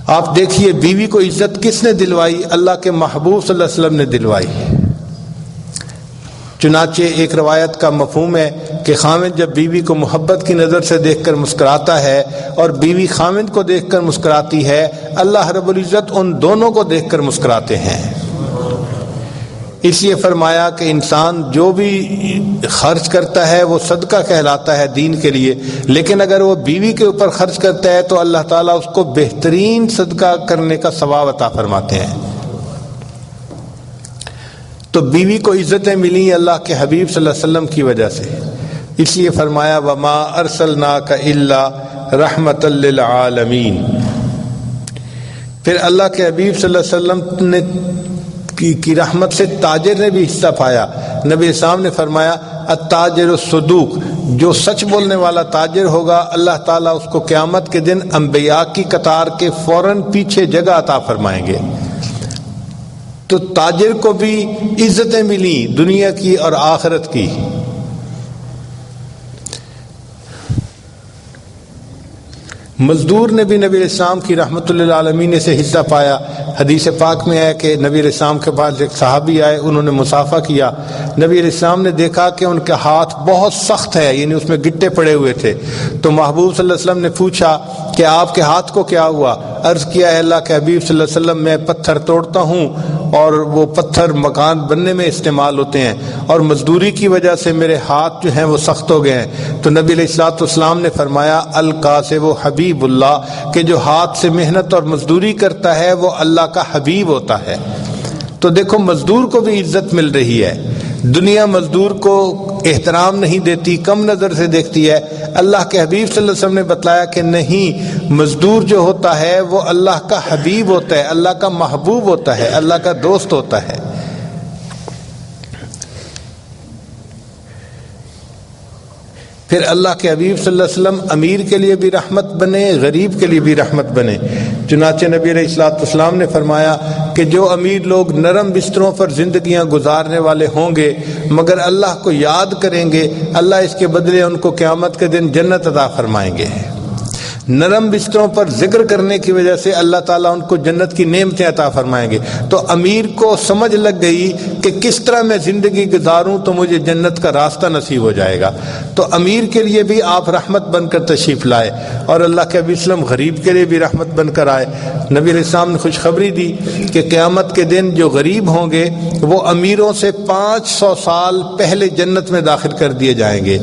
آپ دیکھیے بیوی کو عزت کس نے دلوائی؟ اللہ کے محبوب صلی اللہ علیہ وسلم نے دلوائی۔ چنانچہ ایک روایت کا مفہوم ہے کہ خاوند جب بیوی کو محبت کی نظر سے دیکھ کر مسکراتا ہے اور بیوی خاوند کو دیکھ کر مسکراتی ہے، اللہ رب العزت ان دونوں کو دیکھ کر مسکراتے ہیں۔ اس لیے فرمایا کہ انسان جو بھی خرچ کرتا ہے وہ صدقہ کہلاتا ہے دین کے لیے، لیکن اگر وہ بیوی کے اوپر خرچ کرتا ہے تو اللہ تعالیٰ اس کو بہترین صدقہ کرنے کا ثواب عطا فرماتے ہیں۔ تو بیوی کو عزتیں ملی اللہ کے حبیب صلی اللہ علیہ وسلم کی وجہ سے، اس لیے فرمایا وما ارسلناک الا رحمۃ للعالمین۔ پھر اللہ کے حبیب صلی اللہ علیہ وسلم نے کی رحمت سے تاجر نے بھی حصہ پایا۔ نبی اسلام نے فرمایا التاجر الصدوق، جو سچ بولنے والا تاجر ہوگا اللہ تعالیٰ اس کو قیامت کے دن انبیاء کی قطار کے فوراً پیچھے جگہ عطا فرمائیں گے۔ تو تاجر کو بھی عزتیں ملی دنیا کی اور آخرت کی۔ مزدور نے بھی نبی علیہ السلام کی رحمت للعالمین سے حصہ پایا۔ حدیث پاک میں ہے کہ نبی علیہ السلام کے پاس ایک صحابی آئے، انہوں نے مصافحہ کیا۔ نبی علیہ السلام نے دیکھا کہ ان کے ہاتھ بہت سخت ہے، یعنی اس میں گٹے پڑے ہوئے تھے۔ تو محبوب صلی اللہ علیہ وسلم نے پوچھا کہ آپ کے ہاتھ کو کیا ہوا؟ عرض کیا ہے اللہ کے حبیب صلی اللہ علیہ وسلم میں پتھر توڑتا ہوں اور وہ پتھر مکان بننے میں استعمال ہوتے ہیں، اور مزدوری کی وجہ سے میرے ہاتھ جو ہیں وہ سخت ہو گئے ہیں۔ تو نبی علیہ السلام نے فرمایا القاسب و حبیب اللہ، کہ جو ہاتھ سے محنت اور مزدوری کرتا ہے وہ اللہ کا حبیب ہوتا ہے۔ تو دیکھو مزدور کو بھی عزت مل رہی ہے۔ دنیا مزدور کو احترام نہیں دیتی، کم نظر سے دیکھتی ہے۔ اللہ کے حبیب صلی اللہ علیہ وسلم نے بتلایا کہ نہیں، مزدور جو ہوتا ہے وہ اللہ کا حبیب ہوتا ہے، اللہ کا محبوب ہوتا ہے، اللہ کا دوست ہوتا ہے۔ پھر اللہ کے حبیب صلی اللہ علیہ وسلم امیر کے لیے بھی رحمت بنے، غریب کے لیے بھی رحمت بنے۔ چنانچہ نبی علیہ السلام نے فرمایا کہ جو امیر لوگ نرم بستروں پر زندگیاں گزارنے والے ہوں گے مگر اللہ کو یاد کریں گے، اللہ اس کے بدلے ان کو قیامت کے دن جنت عطا فرمائیں گے۔ نرم بستروں پر ذکر کرنے کی وجہ سے اللہ تعالیٰ ان کو جنت کی نعمتیں عطا فرمائیں گے۔ تو امیر کو سمجھ لگ گئی کہ کس طرح میں زندگی گزاروں تو مجھے جنت کا راستہ نصیب ہو جائے گا۔ تو امیر کے لیے بھی آپ رحمت بن کر تشریف لائے، اور اللہ کے نبی صلی اللہ علیہ وسلم غریب کے لیے بھی رحمت بن کر آئے۔ نبی علیہ السلام نے خوشخبری دی کہ قیامت کے دن جو غریب ہوں گے وہ امیروں سے 500 سال پہلے جنت میں داخل کر دیے جائیں گے،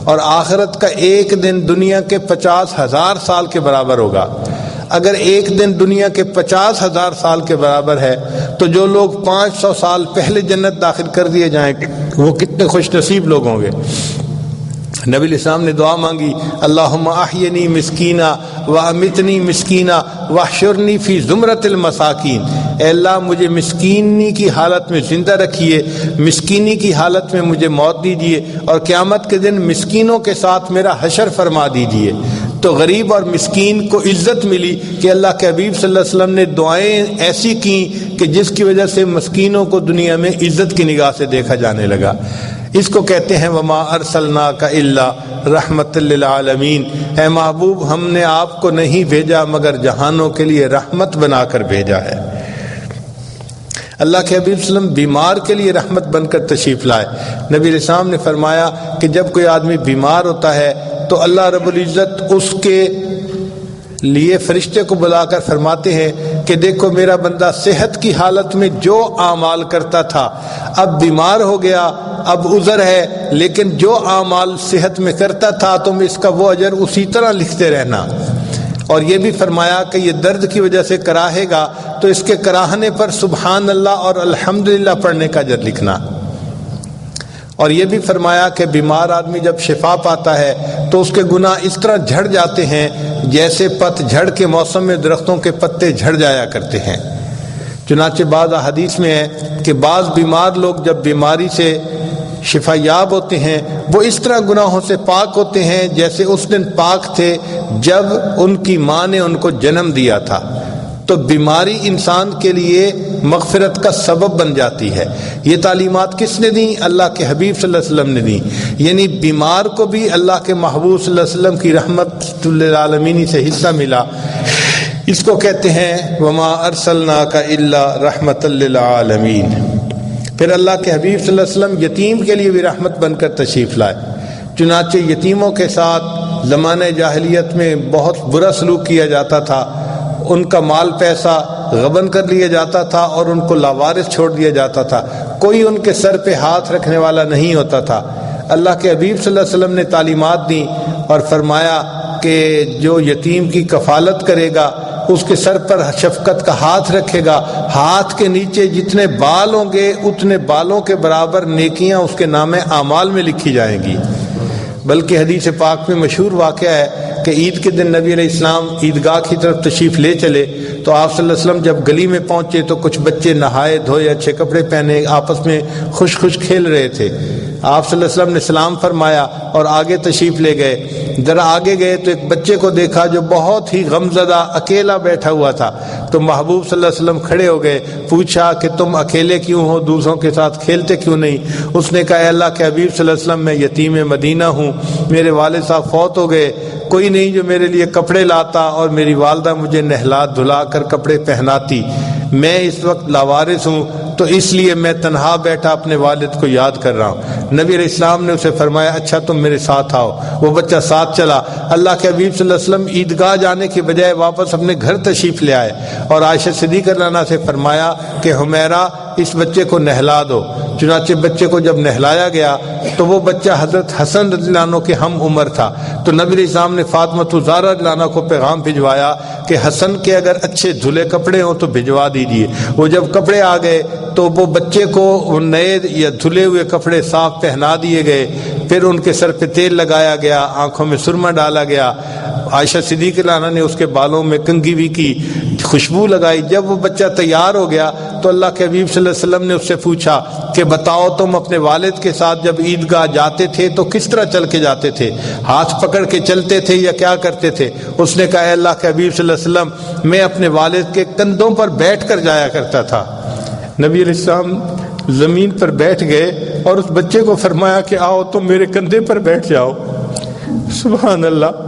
اور آخرت کا ایک دن دنیا کے 50,000 سال کے برابر ہوگا۔ اگر ایک دن دنیا کے 50,000 سال کے برابر ہے تو جو لوگ 500 سال پہلے جنت داخل کر دیے جائیں گے وہ کتنے خوش نصیب لوگ ہوں گے۔ نبی علیہ السلام نے دعا مانگی اللہم احینی مسکینہ وامتنی مسکینہ واحشرنی فی زمرۃ المساکین، اے اللہ مجھے مسکینی کی حالت میں زندہ رکھیے، مسکینی کی حالت میں مجھے موت دیجیے، اور قیامت کے دن مسکینوں کے ساتھ میرا حشر فرما دیجیے۔ تو غریب اور مسکین کو عزت ملی کہ اللہ کے حبیب صلی اللہ علیہ وسلم نے دعائیں ایسی کیں کہ جس کی وجہ سے مسکینوں کو دنیا میں عزت کی نگاہ سے دیکھا جانے لگا۔ اس کو کہتے ہیں وما ارسلناک الا رحمت للعالمین، اے محبوب ہم نے آپ کو نہیں بھیجا مگر جہانوں کے لیے رحمت بنا کر بھیجا ہے۔ اللہ کے حبیب صلی اللہ علیہ وسلم بیمار کے لیے رحمت بن کر تشریف لائے۔ نبی علیہ السلام نے فرمایا کہ جب کوئی آدمی بیمار ہوتا ہے تو اللہ رب العزت اس کے لیے فرشتے کو بلا کر فرماتے ہیں کہ دیکھو میرا بندہ صحت کی حالت میں جو اعمال کرتا تھا اب بیمار ہو گیا، اب عذر ہے، لیکن جو اعمال صحت میں کرتا تھا تم اس کا وہ اجر اسی طرح لکھتے رہنا۔ اور یہ بھی فرمایا کہ یہ درد کی وجہ سے کراہے گا تو اس کے کراہنے پر سبحان اللہ اور الحمدللہ پڑھنے کا اجر لکھنا۔ اور یہ بھی فرمایا کہ بیمار آدمی جب شفا پاتا ہے تو اس کے گناہ اس طرح جھڑ جاتے ہیں جیسے پت جھڑ کے موسم میں درختوں کے پتے جھڑ جایا کرتے ہیں۔ چنانچہ بعض احادیث میں ہے کہ بعض بیمار لوگ جب بیماری سے شفا یاب ہوتے ہیں وہ اس طرح گناہوں سے پاک ہوتے ہیں جیسے اس دن پاک تھے جب ان کی ماں نے ان کو جنم دیا تھا۔ تو بیماری انسان کے لیے مغفرت کا سبب بن جاتی ہے۔ یہ تعلیمات کس نے دیں؟ اللہ کے حبیب صلی اللہ علیہ وسلم نے دیں، یعنی بیمار کو بھی اللہ کے محبوب صلی اللہ علیہ وسلم کی رحمت للعالمین سے حصہ ملا۔ اس کو کہتے ہیں وما ارسلناک الا رحمۃ للعالمین۔ پھر اللہ کے حبیب صلی اللہ علیہ وسلم یتیم کے لیے بھی رحمت بن کر تشریف لائے۔ چنانچہ یتیموں کے ساتھ زمانہ جاہلیت میں بہت برا سلوک کیا جاتا تھا، ان کا مال پیسہ غبن کر لیا جاتا تھا اور ان کو لاوارث چھوڑ دیا جاتا تھا، کوئی ان کے سر پہ ہاتھ رکھنے والا نہیں ہوتا تھا۔ اللہ کے حبیب صلی اللہ علیہ وسلم نے تعلیمات دیں اور فرمایا کہ جو یتیم کی کفالت کرے گا اس کے سر پر شفقت کا ہاتھ رکھے گا، ہاتھ کے نیچے جتنے بال ہوں گے اتنے بالوں کے برابر نیکیاں اس کے نام اعمال میں لکھی جائیں گی۔ بلکہ حدیث پاک میں مشہور واقعہ ہے کہ عید کے دن نبی علیہ السلام عیدگاہ کی طرف تشریف لے چلے تو آپ صلی اللہ علیہ وسلم جب گلی میں پہنچے تو کچھ بچے نہائے دھوئے اچھے کپڑے پہنے آپس میں خوش خوش کھیل رہے تھے۔ آپ صلی اللہ علیہ وسلم نے سلام فرمایا اور آگے تشریف لے گئے۔ ذرا آگے گئے تو ایک بچے کو دیکھا جو بہت ہی غمزدہ اکیلا بیٹھا ہوا تھا، تو محبوب صلی اللہ علیہ وسلم کھڑے ہو گئے، پوچھا کہ تم اکیلے کیوں ہو، دوسروں کے ساتھ کھیلتے کیوں نہیں؟ اس نے کہا اے اللہ کے حبیب صلی اللہ علیہ وسلم میں یتیم مدینہ ہوں، میرے والد صاحب فوت ہو گئے، کوئی نہیں جو میرے لیے کپڑے لاتا اور میری والدہ مجھے نہلا دھلا کر کپڑے پہناتی، میں اس وقت لاوارث ہوں تو اس لیے میں تنہا بیٹھا اپنے والد کو یاد کر رہا ہوں۔ نبی علیہ السلام نے اسے فرمایا اچھا تم میرے ساتھ آؤ۔ وہ بچہ ساتھ چلا۔ اللہ کے حبیب صلی اللہ علیہ وسلم عیدگاہ جانے کے بجائے واپس اپنے گھر تشریف لے آئے اور عائشہ صدیقہ رضی اللہ عنہا سے فرمایا کہ حمیرہ اس بچے کو نہلا دو۔ چنانچہ بچے کو جب نہلایا گیا تو وہ بچہ حضرت حسن رضی اللہ عنہ کے ہم عمر تھا، تو نبی علیہ السلام نے فاطمہ زہرا رضی اللہ عنہا کو پیغام بھجوایا کہ حسن کے اگر اچھے دھلے کپڑے ہوں تو بھجوا دیجیے۔ وہ جب کپڑے آ گئے تو وہ بچے کو نئے یا دھلے ہوئے کپڑے صاف پہنا دیے گئے، پھر ان کے سر پہ تیل لگایا گیا، آنکھوں میں سرما ڈالا گیا، عائشہ صدیقہ رضی اللہ عنہا نے اس کے بالوں میں کنگھی بھی کی، خوشبو لگائی۔ جب وہ بچہ تیار ہو گیا تو اللہ کے حبیب صلی اللہ علیہ وسلم نے اس سے پوچھا کہ بتاؤ تم اپنے والد کے ساتھ جب عیدگاہ جاتے تھے تو کس طرح چل کے جاتے تھے، ہاتھ پکڑ کے چلتے تھے یا کیا کرتے تھے؟ اس نے کہا اے اللہ کے حبیب صلی اللہ علیہ وسلم میں اپنے والد کے کندھوں پر بیٹھ کر جایا کرتا تھا۔ نبی علیہ السلام زمین پر بیٹھ گئے اور اس بچے کو فرمایا کہ آؤ تم میرے کندھے پر بیٹھ جاؤ۔ سبحان اللہ،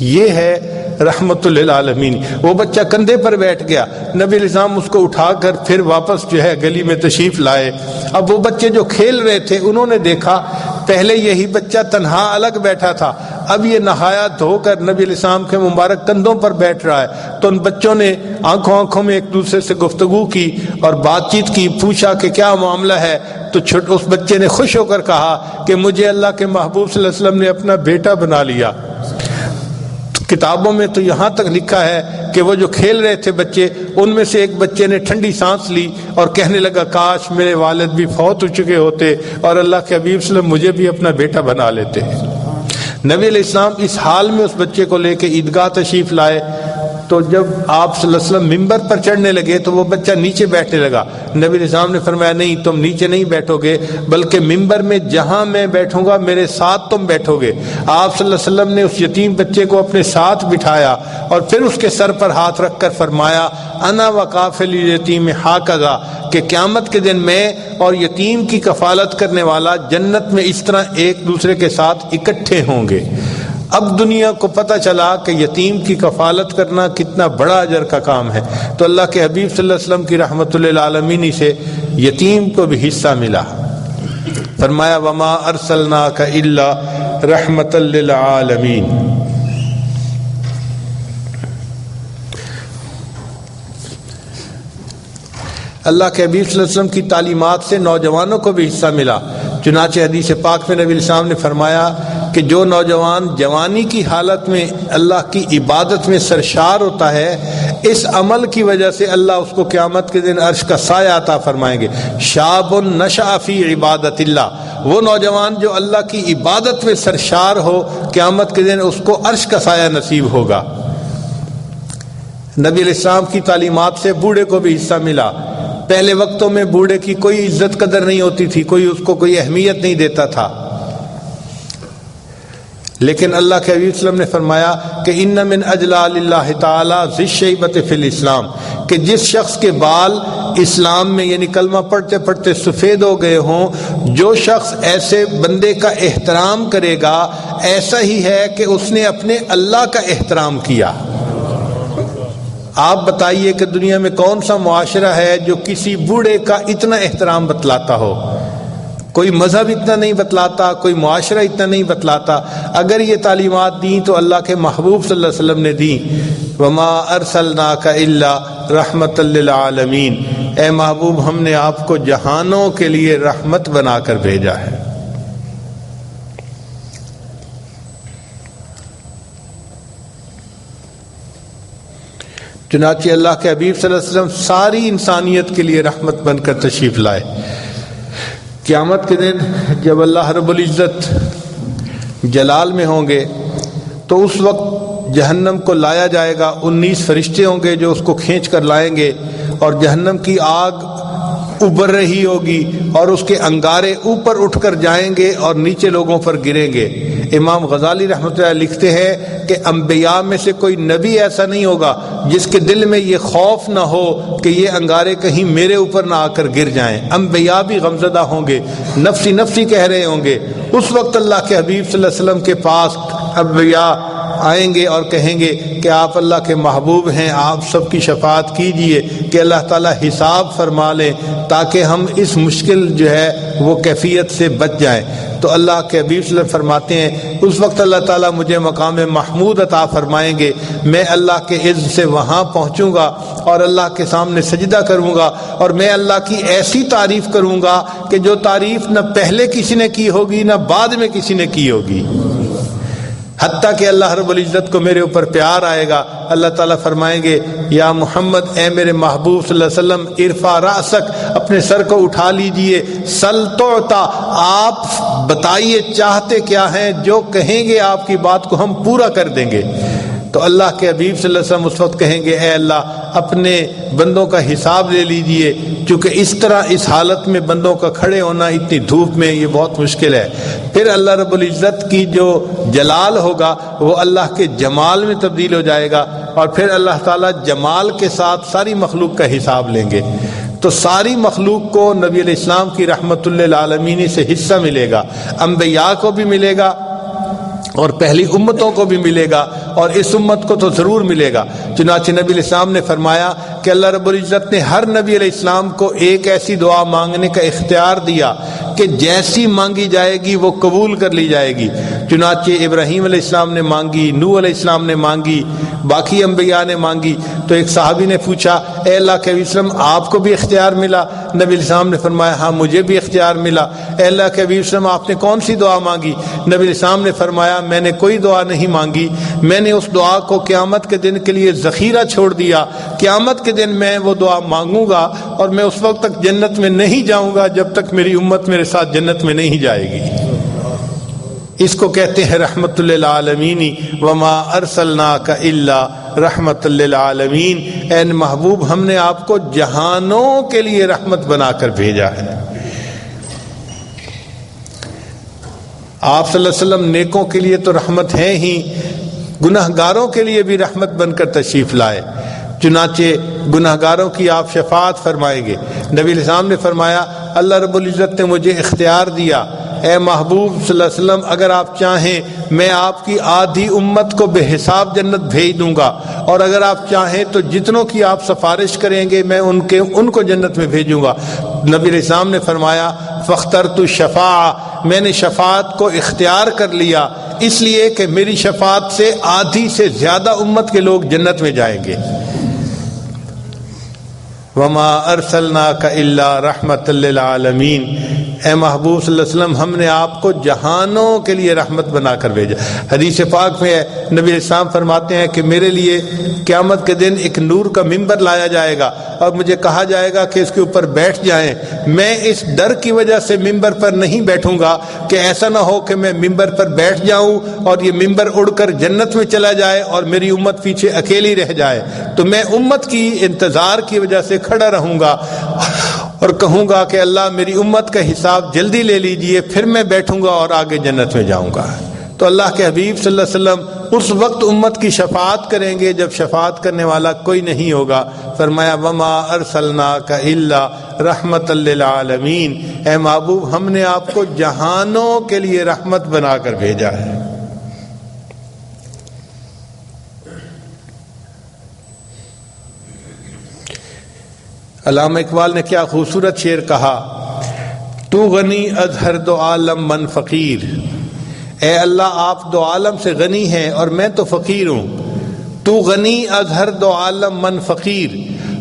یہ ہے رحمت للعالمین۔ وہ بچہ کندھے پر بیٹھ گیا، نبی علیہ السلام اس کو اٹھا کر پھر واپس جو ہے گلی میں تشریف لائے۔ اب وہ بچے جو کھیل رہے تھے انہوں نے دیکھا پہلے یہی بچہ تنہا الگ بیٹھا تھا، اب یہ نہایا دھو کر نبی علیہ السلام کے مبارک کندھوں پر بیٹھ رہا ہے۔ تو ان بچوں نے آنکھوں میں ایک دوسرے سے گفتگو کی اور بات چیت کی، پوچھا کہ کیا معاملہ ہے، تو اس بچے نے خوش ہو کر کہا کہ مجھے اللہ کے محبوب صلی اللہ علیہ وسلم نے اپنا بیٹا بنا لیا۔ کتابوں میں تو یہاں تک لکھا ہے کہ وہ جو کھیل رہے تھے بچے، ان میں سے ایک بچے نے ٹھنڈی سانس لی اور کہنے لگا کاش میرے والد بھی فوت ہو چکے ہوتے اور اللہ کے حبیب صلی اللہ علیہ وسلم مجھے بھی اپنا بیٹا بنا لیتے۔ نبی علیہ السلام اس حال میں اس بچے کو لے کے عیدگاہ تشریف لائے تو جب آپ صلی اللہ علیہ وسلم ممبر پر چڑھنے لگے تو وہ بچہ نیچے بیٹھنے لگا۔ نبی علیہ السلام نے فرمایا نہیں تم نیچے نہیں بیٹھو گے، بلکہ ممبر میں جہاں میں بیٹھوں گا میرے ساتھ تم بیٹھو گے۔ آپ صلی اللہ علیہ وسلم نے اس یتیم بچے کو اپنے ساتھ بٹھایا اور پھر اس کے سر پر ہاتھ رکھ کر فرمایا انا وکافل یتیم ہاکذا، کہ قیامت کے دن میں اور یتیم کی کفالت کرنے والا جنت میں اس طرح ایک دوسرے کے ساتھ اکٹھے ہوں گے۔ اب دنیا کو پتہ چلا کہ یتیم کی کفالت کرنا کتنا بڑا اجر کا کام ہے، تو اللہ کے حبیب صلی اللہ علیہ وسلم کی رحمت للعالمین سے یتیم کو بھی حصہ ملا۔ فرمایا وما ارسلناک الا رحمت للعالمین۔ اللہ کے حبیب صلی اللہ علیہ وسلم کی تعلیمات سے نوجوانوں کو بھی حصہ ملا۔ چنانچہ حدیث پاک میں نبی علیہ السلام نے فرمایا کہ جو نوجوان جوانی کی حالت میں اللہ کی عبادت میں سرشار ہوتا ہے اس عمل کی وجہ سے اللہ اس کو قیامت کے دن عرش کا سایہ عطا فرمائیں گے. شاب نشأ فی عبادت اللہ، وہ نوجوان جو اللہ کی عبادت میں سرشار ہو، قیامت کے دن اس کو عرش کا سایہ نصیب ہوگا. نبی علیہ السلام کی تعلیمات سے بوڑھے کو بھی حصہ ملا. پہلے وقتوں میں بوڑھے کی کوئی عزت قدر نہیں ہوتی تھی، کوئی اس کو کوئی اہمیت نہیں دیتا تھا، لیکن اللہ کے حبیب صلی اللہ علیہ وسلم نے فرمایا کہ ان من اجلال اللہ تعالی ذی الشیبۃ فی الاسلام، کہ جس شخص کے بال اسلام میں یعنی کلمہ پڑھتے پڑھتے سفید ہو گئے ہوں، جو شخص ایسے بندے کا احترام کرے گا ایسا ہی ہے کہ اس نے اپنے اللہ کا احترام کیا. آپ بتائیے کہ دنیا میں کون سا معاشرہ ہے جو کسی بوڑھے کا اتنا احترام بتلاتا ہو؟ کوئی مذہب اتنا نہیں بتلاتا، کوئی معاشرہ اتنا نہیں بتلاتا. اگر یہ تعلیمات دیں تو اللہ کے محبوب صلی اللہ علیہ وسلم نے دیں. وما ارسلناک الا رحمۃ للعالمین، اے محبوب ہم نے آپ کو جہانوں کے لیے رحمت بنا کر بھیجا ہے. چنانچہ اللہ کے حبیب صلی اللہ علیہ وسلم ساری انسانیت کے لیے رحمت بن کر تشریف لائے. قیامت کے دن جب اللہ رب العزت جلال میں ہوں گے تو اس وقت جہنم کو لایا جائے گا. 19 فرشتے ہوں گے جو اس کو کھینچ کر لائیں گے، اور جہنم کی آگ ابھر رہی ہوگی اور اس کے انگارے اوپر اٹھ کر جائیں گے اور نیچے لوگوں پر گریں گے. امام غزالی رحمۃ اللہ لکھتے ہیں کہ انبیاء میں سے کوئی نبی ایسا نہیں ہوگا جس کے دل میں یہ خوف نہ ہو کہ یہ انگارے کہیں میرے اوپر نہ آ کر گر جائیں. انبیاء بھی غمزدہ ہوں گے، نفسی نفسی کہہ رہے ہوں گے. اس وقت اللہ کے حبیب صلی اللہ علیہ وسلم کے پاس انبیاء آئیں گے اور کہیں گے کہ آپ اللہ کے محبوب ہیں، آپ سب کی شفاعت کیجئے کہ اللہ تعالیٰ حساب فرما لیں تاکہ ہم اس مشکل جو ہے وہ کیفیت سے بچ جائیں. تو اللہ کے حبیب صلی اللہ علیہ وسلم فرماتے ہیں اس وقت اللہ تعالیٰ مجھے مقام محمود عطا فرمائیں گے. میں اللہ کے عز سے وہاں پہنچوں گا اور اللہ کے سامنے سجدہ کروں گا، اور میں اللہ کی ایسی تعریف کروں گا کہ جو تعریف نہ پہلے کسی نے کی ہوگی نہ بعد میں کسی نے کی ہوگی، حتیٰ کہ اللہ رب العزت کو میرے اوپر پیار آئے گا. اللہ تعالیٰ فرمائیں گے یا محمد، اے میرے محبوب صلی اللہ علیہ وسلم، ارفع رأسک، اپنے سر کو اٹھا لیجئے، سل تعطا، آپ بتائیے چاہتے کیا ہیں، جو کہیں گے آپ کی بات کو ہم پورا کر دیں گے. تو اللہ کے حبیب صلی اللہ علیہ وسلم اس وقت کہیں گے اے اللہ اپنے بندوں کا حساب لے لیجئے، چونکہ اس طرح اس حالت میں بندوں کا کھڑے ہونا اتنی دھوپ میں یہ بہت مشکل ہے. پھر اللہ رب العزت کی جو جلال ہوگا وہ اللہ کے جمال میں تبدیل ہو جائے گا، اور پھر اللہ تعالیٰ جمال کے ساتھ ساری مخلوق کا حساب لیں گے. تو ساری مخلوق کو نبی علیہ السلام کی رحمت للعالمین سے حصہ ملے گا، انبیاء کو بھی ملے گا اور پہلی امتوں کو بھی ملے گا، اور اس امت کو تو ضرور ملے گا. چنانچہ نبی علیہ السلام نے فرمایا کہ اللہ رب العزت نے ہر نبی علیہ السلام کو ایک ایسی دعا مانگنے کا اختیار دیا کہ جیسی مانگی جائے گی وہ قبول کر لی جائے گی. چنانچہ ابراہیم علیہ السلام نے مانگی، نوح علیہ السلام نے مانگی، باقی انبیاء نے مانگی. تو ایک صحابی نے پوچھا اے اللہ کے حبیب صلی اللہ علیہ وسلم آپ کو بھی اختیار ملا؟ نبی علیہ السلام نے فرمایا ہاں مجھے بھی اختیار ملا. اے اللہ کے حبیب صلی اللہ علیہ وسلم آپ نے کون سی دعا مانگی؟ نبی علیہ السلام نے فرمایا میں نے کوئی دعا نہیں مانگی، میں نے اس دعا کو قیامت کے دن کے لیے ذخیرہ چھوڑ دیا. قیامت کے دن میں وہ دعا مانگوں گا اور میں اس وقت تک جنت میں نہیں جاؤں گا جب تک میری امت میرے ساتھ جنت میں نہیں جائے گی. اس کو کہتے ہیں رحمت للعالمین، وما ارسلناک الا رحمت للعالمین. اے محبوب ہم نے آپ کو جہانوں کے لیے رحمت بنا کر بھیجا ہے. آپ صلی اللہ علیہ وسلم نیکوں کے لیے تو رحمت ہیں ہی، گناہ گاروں کے لیے بھی رحمت بن کر تشریف لائے. چنانچہ گناہ گاروں کی آپ شفاعت فرمائیں گے. نبی علیہ السلام نے فرمایا اللہ رب العزت نے مجھے اختیار دیا، اے محبوب صلی اللہ علیہ وسلم اگر آپ چاہیں میں آپ کی آدھی امت کو بے حساب جنت بھیج دوں گا، اور اگر آپ چاہیں تو جتنوں کی آپ سفارش کریں گے میں ان کو جنت میں بھیجوں گا. نبی علیہ السلام نے فرمایا فاخترت الشفاعہ، میں نے شفاعت کو اختیار کر لیا اس لیے کہ میری شفاعت سے آدھی سے زیادہ امت کے لوگ جنت میں جائیں گے. وما ارسلناک الا رحمت للعالمین. اے محبوب صلی اللہ علیہ وسلم ہم نے آپ کو جہانوں کے لیے رحمت بنا کر بھیجا۔ حدیث پاک میں ہے، نبی علیہ السلام فرماتے ہیں کہ میرے لیے قیامت کے دن ایک نور کا ممبر لایا جائے گا اور مجھے کہا جائے گا کہ اس کے اوپر بیٹھ جائیں۔ میں اس ڈر کی وجہ سے ممبر پر نہیں بیٹھوں گا کہ ایسا نہ ہو کہ میں ممبر پر بیٹھ جاؤں اور یہ ممبر اڑ کر جنت میں چلا جائے اور میری امت پیچھے اکیلی رہ جائے، تو میں امت کی انتظار کی وجہ سے کھڑا رہوں گا اور کہوں گا کہ اللہ میری امت کا حساب جلدی لے لیجئے، پھر میں بیٹھوں گا اور آگے جنت میں جاؤں گا۔ تو اللہ کے حبیب صلی اللہ علیہ وسلم اس وقت امت کی شفاعت کریں گے جب شفاعت کرنے والا کوئی نہیں ہوگا۔ فرمایا وما ارسلناک الا رحمت للعالمین، اے محبوب ہم نے آپ کو جہانوں کے لیے رحمت بنا کر بھیجا ہے۔ علامہ اقبال نے کیا خوبصورت شعر کہا، تو غنی از ہر دو عالم من فقیر، اے اللہ آپ دو عالم سے غنی ہیں اور میں تو فقیر ہوں۔ تو غنی از ہر دو عالم من فقیر،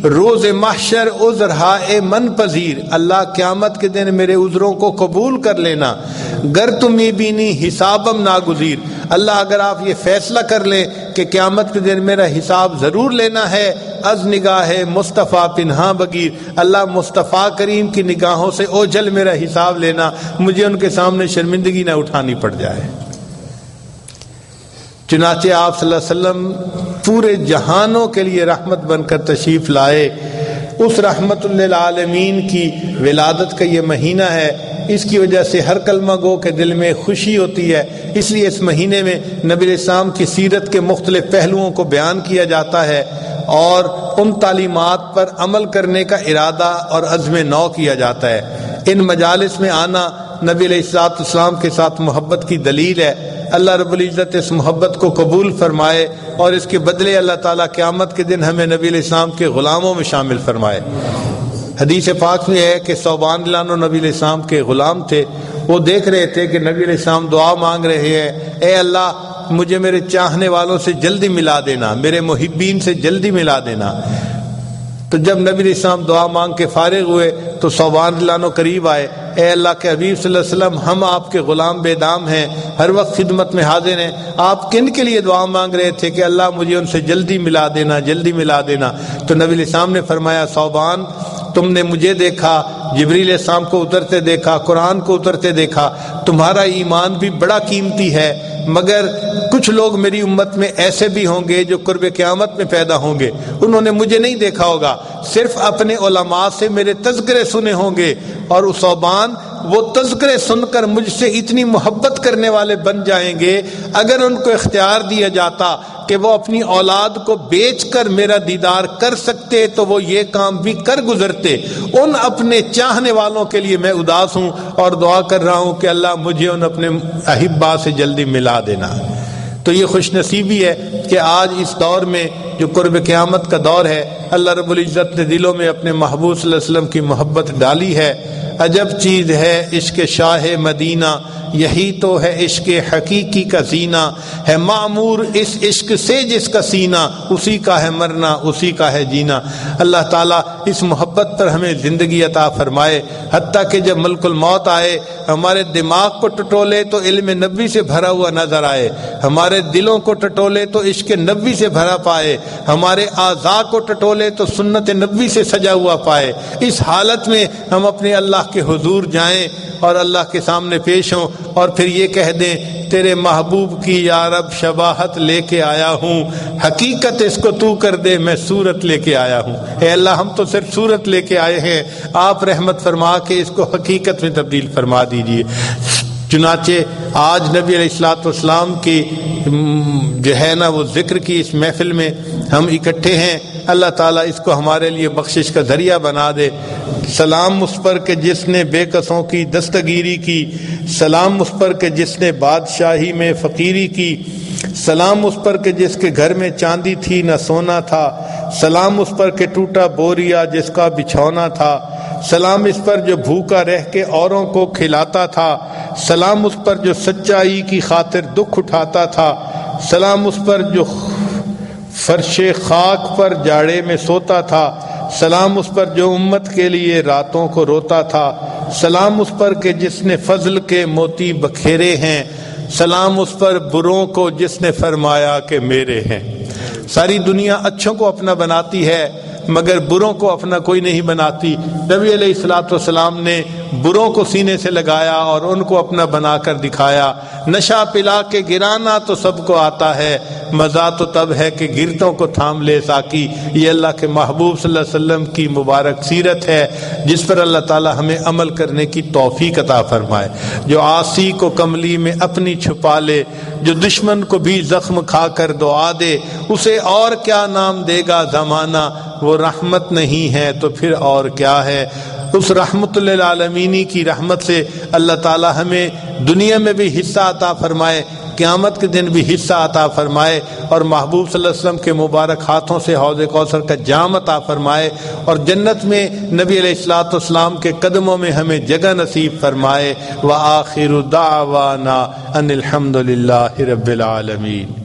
روز محشر عذر ہائے من پذیر، اللہ قیامت کے دن میرے عذروں کو قبول کر لینا، گر تمہیں بینی حسابم ناگزیر، اللہ اگر آپ یہ فیصلہ کر لیں کہ قیامت کے دن میرا حساب ضرور لینا ہے، از نگاہ مصطفیٰ پنہاں بگیر، اللہ مصطفیٰ کریم کی نگاہوں سے اوجھل میرا حساب لینا، مجھے ان کے سامنے شرمندگی نہ اٹھانی پڑ جائے۔ چنانچہ آپ صلی اللہ علیہ وسلم پورے جہانوں کے لیے رحمت بن کر تشریف لائے۔ اس رحمت للعالمین کی ولادت کا یہ مہینہ ہے، اس کی وجہ سے ہر کلمہ گو کے دل میں خوشی ہوتی ہے، اس لیے اس مہینے میں نبی علیہ السلام کی سیرت کے مختلف پہلوؤں کو بیان کیا جاتا ہے اور ان تعلیمات پر عمل کرنے کا ارادہ اور عزم نو کیا جاتا ہے۔ ان مجالس میں آنا نبی علیہ السلام کے ساتھ محبت کی دلیل ہے۔ اللہ رب العزت اس محبت کو قبول فرمائے اور اس کے بدلے اللہ تعالیٰ قیامت کے دن ہمیں نبی علیہ السلام کے غلاموں میں شامل فرمائے۔ حدیث پاک میں ہے کہ ثوبان رضی اللہ عنہ نبی علیہ السلام کے غلام تھے، وہ دیکھ رہے تھے کہ نبی علیہ السلام دعا مانگ رہے ہیں، اے اللہ مجھے میرے چاہنے والوں سے جلدی ملا دینا، میرے محبین سے جلدی ملا دینا۔ تو جب نبی علیہ السلام دعا مانگ کے فارغ ہوئے تو ثوبان رضی اللہ عنہ قریب آئے، اے اللہ کے حبیب صلی اللہ علیہ وسلم ہم آپ کے غلام بے دام ہیں، ہر وقت خدمت میں حاضر ہیں، آپ کن کے لیے دعا مانگ رہے تھے کہ اللہ مجھے ان سے جلدی ملا دینا، جلدی ملا دینا؟ تو نبی علیہ السلام نے فرمایا ثوبان تم نے مجھے دیکھا، جبریل علیہ السلام کو اترتے دیکھا، قرآن کو اترتے دیکھا، تمہارا ایمان بھی بڑا قیمتی ہے، مگر کچھ لوگ میری امت میں ایسے بھی ہوں گے جو قرب قیامت میں پیدا ہوں گے، انہوں نے مجھے نہیں دیکھا ہوگا، صرف اپنے علماء سے میرے تذکرے سنے ہوں گے، اور اس ثوبان وہ تذکرے سن کر مجھ سے اتنی محبت کرنے والے بن جائیں گے، اگر ان کو اختیار دیا جاتا کہ وہ اپنی اولاد کو بیچ کر میرا دیدار کر سکتے تو وہ یہ کام بھی کر گزرتے۔ ان اپنے چاہنے والوں کے لیے میں اداس ہوں اور دعا کر رہا ہوں کہ اللہ مجھے ان اپنے احبا سے جلدی ملا دینا۔ تو یہ خوش نصیبی ہے کہ آج اس دور میں جو قرب قیامت کا دور ہے، اللہ رب العزت نے دلوں میں اپنے محبوب صلی اللہ علیہ وسلم کی محبت ڈالی ہے۔ عجب چیز ہے عشق شاہ مدینہ، یہی تو ہے عشق حقیقی کا زینہ، ہے معمور اس عشق سے جس کا سینہ، اسی کا ہے مرنا اسی کا ہے جینا۔ اللہ تعالیٰ اس محبت پر ہمیں زندگی عطا فرمائے، حتیٰ کہ جب ملک الموت آئے ہمارے دماغ کو ٹٹولے تو علم نبوی سے بھرا ہوا نظر آئے، ہمارے دلوں کو ٹٹولے تو عشق نبوی سے بھرا پائے، ہمارے اعضاء کو ٹٹولے تو سنت نبوی سے سجا ہوا پائے۔ اس حالت میں ہم اپنے اللہ کے حضور جائیں اور اللہ کے سامنے پیش ہوں اور پھر یہ کہہ دیں تیرے محبوب کی یا رب شباہت لے کے آیا ہوں، حقیقت اس کو تو کر دے میں صورت لے کے آیا ہوں۔ اے اللہ ہم تو صرف صورت لے کے آئے ہیں، آپ رحمت فرما کے اس کو حقیقت میں تبدیل فرما دیجیے۔ چنانچہ آج نبی علیہ الصلوۃ والسلام کی جو ہے نا وہ ذکر کی اس محفل میں ہم اکٹھے ہیں، اللہ تعالیٰ اس کو ہمارے لیے بخشش کا ذریعہ بنا دے۔ سلام اس پر کہ جس نے بے کسوں کی دستگیری کی، سلام اس پر کہ جس نے بادشاہی میں فقیری کی، سلام اس پر کہ جس کے گھر میں چاندی تھی نہ سونا تھا، سلام اس پر کہ ٹوٹا بوریا جس کا بچھونا تھا، سلام اس پر جو بھوکا رہ کے اوروں کو کھلاتا تھا، سلام اس پر جو سچائی کی خاطر دکھ اٹھاتا تھا، سلام اس پر جو فرش خاک پر جاڑے میں سوتا تھا، سلام اس پر جو امت کے لیے راتوں کو روتا تھا، سلام اس پر کہ جس نے فضل کے موتی بکھیرے ہیں، سلام اس پر بروں کو جس نے فرمایا کہ میرے ہیں۔ ساری دنیا اچھوں کو اپنا بناتی ہے مگر بروں کو اپنا کوئی نہیں بناتی۔ نبی علیہ الصلوۃ والسلام نے بروں کو سینے سے لگایا اور ان کو اپنا بنا کر دکھایا۔ نشہ پلا کے گرانا تو سب کو آتا ہے، مزہ تو تب ہے کہ گرتوں کو تھام لے ساقی۔ یہ اللہ کے محبوب صلی اللہ علیہ وسلم کی مبارک سیرت ہے جس پر اللہ تعالی ہمیں عمل کرنے کی توفیق عطا فرمائے۔ جو عاصی کو کملی میں اپنی چھپا لے، جو دشمن کو بھی زخم کھا کر دعا دے، اسے اور کیا نام دے گا زمانہ، وہ رحمت نہیں ہے تو پھر اور کیا ہے۔ اس رحمت للعالمینی کی رحمت سے اللہ تعالی ہمیں دنیا میں بھی حصہ عطا فرمائے، قیامت کے دن بھی حصہ عطا فرمائے، اور محبوب صلی اللہ علیہ وسلم کے مبارک ہاتھوں سے حوض کوثر کا جام عطا فرمائے، اور جنت میں نبی علیہ الصلوۃ والسلام کے قدموں میں ہمیں جگہ نصیب فرمائے۔ وآخر دعوانا ان الحمد للہ رب العالمین۔